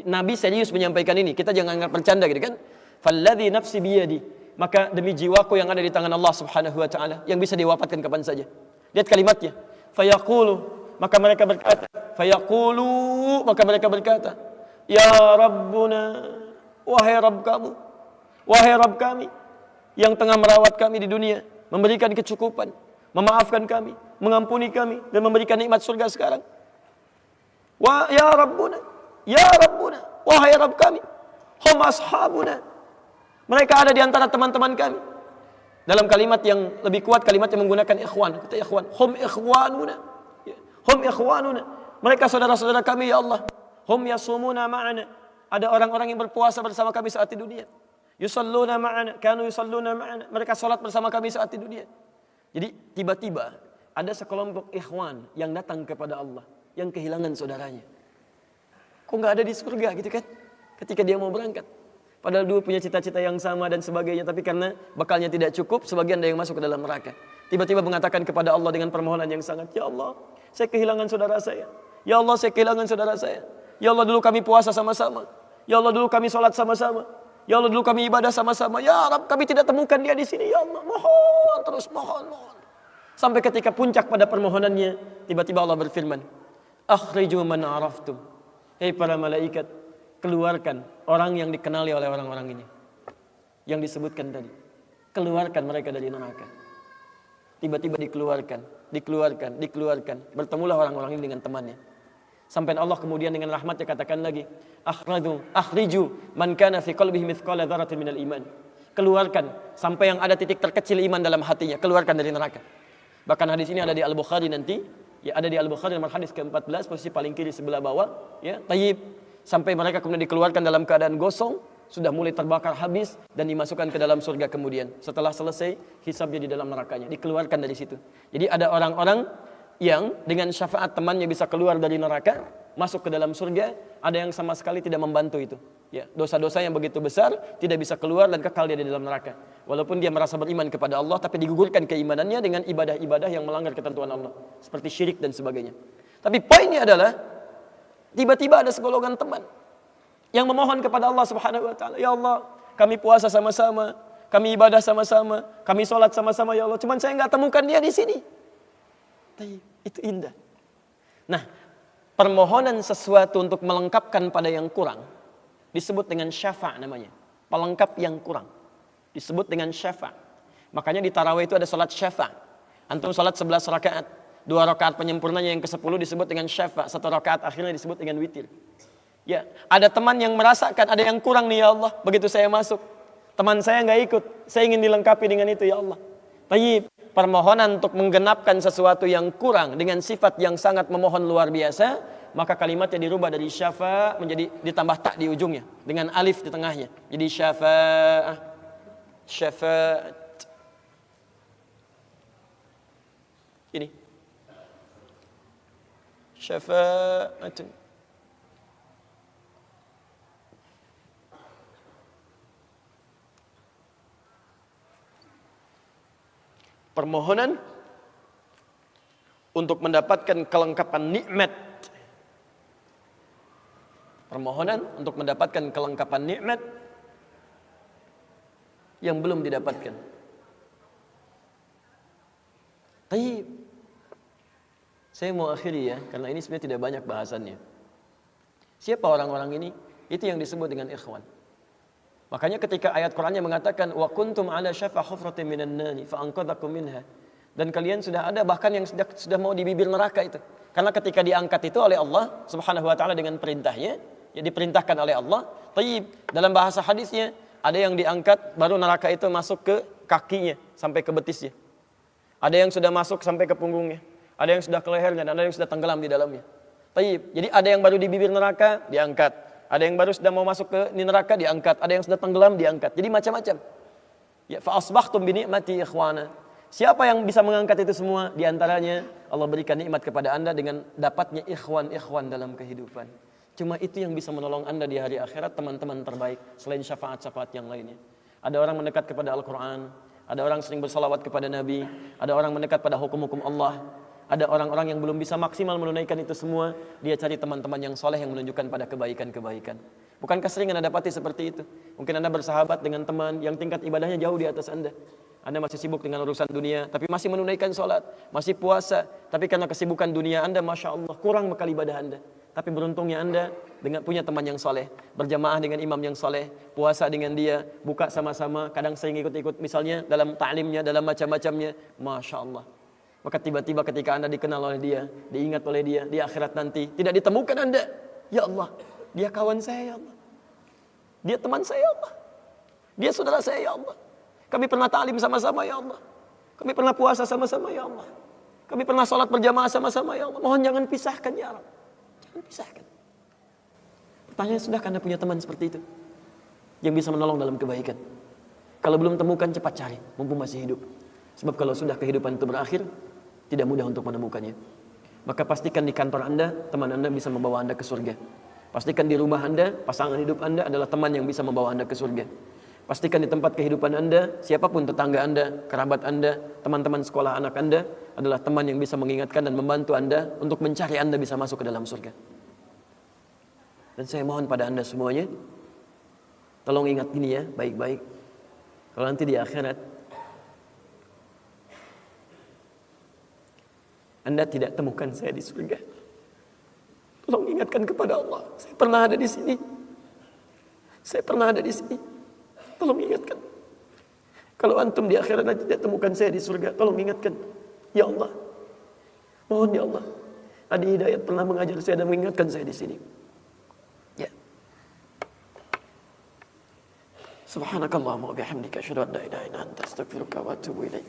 Nabi serius menyampaikan ini. Kita jangan anggap bercanda gitu kan. Falladzi nafsi biyadi. Maka demi jiwaku yang ada di tangan Allah Subhanahu wa taala, yang bisa diwafatkan kapan saja. Lihat kalimatnya. Fayaqulu, maka mereka berkata, fayaqulu, maka mereka berkata, ya Rabbuna, wahai Rabb kamu, wahai Rabb kami yang tengah merawat kami di dunia, memberikan kecukupan, memaafkan kami, mengampuni kami dan memberikan nikmat surga sekarang. Wa ya Rabbuna, wahai Rabb kami, hum ashabuna. Mereka ada di antara teman-teman kami. Dalam kalimat yang lebih kuat, kalimat yang menggunakan ikhwan, kata ikhwan, hum ikhwanuna. Hum ikhwanuna. Mereka saudara-saudara kami ya Allah. Hum yasumuna ma'ana. Ada orang-orang yang berpuasa bersama kami saat di dunia. Yusalluna ma'ana, kanu yusalluna ma'ana. Mereka salat bersama kami saat di dunia. Jadi tiba-tiba ada sekelompok ikhwan yang datang kepada Allah, yang kehilangan saudaranya. Kok enggak ada di surga gitu kan? Ketika dia mau berangkat. Padahal dua punya cita-cita yang sama dan sebagainya, tapi karena bekalnya tidak cukup, sebagian ada yang masuk ke dalam neraka. Tiba-tiba mengatakan kepada Allah dengan permohonan yang sangat, ya Allah, saya kehilangan saudara saya. Ya Allah, saya kehilangan saudara saya. Ya Allah dulu kami puasa sama-sama. Ya Allah dulu kami sholat sama-sama. Ya Allah dulu kami ibadah sama-sama. Ya Rabb kami tidak temukan dia di sini. Ya Allah mohon terus mohon. Sampai ketika puncak pada permohonannya, tiba-tiba Allah berfirman, akhriju man araftum. Hei para malaikat, keluarkan orang yang dikenali oleh orang-orang ini. Yang disebutkan tadi. Keluarkan mereka dari neraka. Tiba-tiba dikeluarkan. Bertemulah orang-orang ini dengan temannya. Sampai Allah kemudian dengan rahmatnya katakan lagi, akhriju man kana fi qalbihi mithqala dzarratin minal iman. Keluarkan sampai yang ada titik terkecil iman dalam hatinya, keluarkan dari neraka. Bahkan hadis ini ada di Al-Bukhari nanti, ya ada di Al-Bukhari nomor hadis ke-14 posisi paling kiri sebelah bawah, ya. Tayyib, sampai mereka kemudian dikeluarkan dalam keadaan gosong, sudah mulai terbakar habis dan dimasukkan ke dalam surga kemudian. Setelah selesai hisabnya di dalam nerakanya, dikeluarkan dari situ. Jadi ada orang-orang yang dengan syafaat temannya bisa keluar dari neraka, masuk ke dalam surga, ada yang sama sekali tidak membantu itu. Ya, dosa-dosa yang begitu besar tidak bisa keluar dan kekal dia di dalam neraka. Walaupun dia merasa beriman kepada Allah, tapi digugurkan keimanannya dengan ibadah-ibadah yang melanggar ketentuan Allah, seperti syirik dan sebagainya. Tapi poinnya adalah tiba-tiba ada segolongan teman yang memohon kepada Allah Subhanahu wa taala, ya Allah, kami puasa sama-sama, kami ibadah sama-sama, kami sholat sama-sama ya Allah, cuman saya enggak temukan dia di sini. Itu indah. Nah, permohonan sesuatu untuk melengkapkan pada yang kurang disebut dengan syafa' namanya. Pelengkap yang kurang disebut dengan syafa'. Makanya di tarawih itu ada salat syafa'. Antum salat 11 rakaat, 2 rakaat penyempurnanya yang ke-10 disebut dengan syafa', 1 rakaat akhirnya disebut dengan witir. Ya, ada teman yang merasakan ada yang kurang nih ya Allah, begitu saya masuk. Teman saya enggak ikut, saya ingin dilengkapi dengan itu ya Allah. Tayyib, permohonan untuk menggenapkan sesuatu yang kurang dengan sifat yang sangat memohon luar biasa, maka kalimatnya dirubah dari syafa' menjadi ditambah tak di ujungnya dengan alif di tengahnya. Jadi syafa'ah, syafa'at. Ini syafa'atun. Permohonan untuk mendapatkan kelengkapan nikmat. Permohonan untuk mendapatkan kelengkapan nikmat yang belum didapatkan. Tayyib. Saya mau akhiri ya, karena ini sebenarnya tidak banyak bahasannya. Siapa orang-orang ini? Itu yang disebut dengan ikhwan. Makanya ketika ayat Qur'annya mengatakan wa kuntum ala syafa hufratin minan nari fa anqadhakum minha, dan kalian sudah ada bahkan yang sudah mau di bibir neraka itu. Karena ketika diangkat itu oleh Allah Subhanahu wa taala dengan perintahnya, ya diperintahkan oleh Allah. Tayyib, dalam bahasa hadisnya ada yang diangkat baru neraka itu masuk ke kakinya sampai ke betisnya. Ada yang sudah masuk sampai ke punggungnya, ada yang sudah ke lehernya, dan ada yang sudah tenggelam di dalamnya. Tayyib, jadi ada yang baru di bibir neraka diangkat. Ada yang baru sudah mau masuk ke neraka diangkat, ada yang sudah tenggelam diangkat. Jadi macam-macam. Ya fa asbahtum bi ni'mati ikhwana. Siapa yang bisa mengangkat itu semua? Di antaranya Allah berikan nikmat kepada Anda dengan dapatnya ikhwan-ikhwan dalam kehidupan. Cuma itu yang bisa menolong Anda di hari akhirat, teman-teman terbaik selain syafaat-syafaat yang lainnya. Ada orang mendekat kepada Al-Qur'an, ada orang sering bersalawat kepada Nabi, ada orang mendekat pada hukum-hukum Allah. Ada orang-orang yang belum bisa maksimal menunaikan itu semua, dia cari teman-teman yang soleh yang menunjukkan pada kebaikan-kebaikan. Bukankah sering Anda dapati seperti itu? Mungkin Anda bersahabat dengan teman yang tingkat ibadahnya jauh di atas Anda. Anda masih sibuk dengan urusan dunia, tapi masih menunaikan sholat, masih puasa. Tapi karena kesibukan dunia Anda, Masya Allah, kurang bekal ibadah Anda. Tapi beruntungnya Anda dengan punya teman yang soleh, berjamaah dengan imam yang soleh, puasa dengan dia, buka sama-sama, kadang sering ikut-ikut misalnya dalam ta'limnya, dalam macam-macamnya. Masya Allah. Maka tiba-tiba ketika Anda dikenal oleh dia, diingat oleh dia, di akhirat nanti tidak ditemukan Anda. Ya Allah, dia kawan saya ya Allah. Dia teman saya ya Allah. Dia saudara saya ya Allah. Kami pernah ta'lim sama-sama ya Allah. Kami pernah puasa sama-sama ya Allah. Kami pernah sholat berjamaah sama-sama ya Allah. Mohon jangan pisahkan ya Allah. Jangan pisahkan. Pertanyaan, sudahkah Anda punya teman seperti itu? Yang bisa menolong dalam kebaikan? Kalau belum temukan, cepat cari, mumpung masih hidup. Sebab kalau sudah kehidupan itu berakhir, tidak mudah untuk menemukannya. Maka pastikan di kantor Anda, teman Anda bisa membawa Anda ke surga. Pastikan di rumah Anda, pasangan hidup Anda adalah teman yang bisa membawa Anda ke surga. Pastikan di tempat kehidupan Anda, siapapun tetangga Anda, kerabat Anda, teman-teman sekolah anak Anda adalah teman yang bisa mengingatkan dan membantu Anda untuk mencari Anda bisa masuk ke dalam surga. Dan saya mohon pada anda semuanya, tolong ingat ini ya, baik-baik. Kalau nanti di akhirat anda tidak temukan saya di surga, tolong ingatkan kepada Allah, saya pernah ada di sini. Saya pernah ada di sini. Tolong ingatkan. Kalau antum di akhirat nanti tidak temukan saya di surga, tolong ingatkan. Ya Allah, mohon ya Allah. Adi Hidayat pernah mengajar saya dan mengingatkan saya di sini. Ya. Subhanakallahumma wa bihamdika asyhadu an la ilaha illa anta astaghfiruka wa atubu ilaik.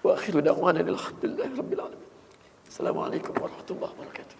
Wa akhiru da'wana alhamdulillahi rabbil alamin. Assalamualaikum warahmatullahi wabarakatuh.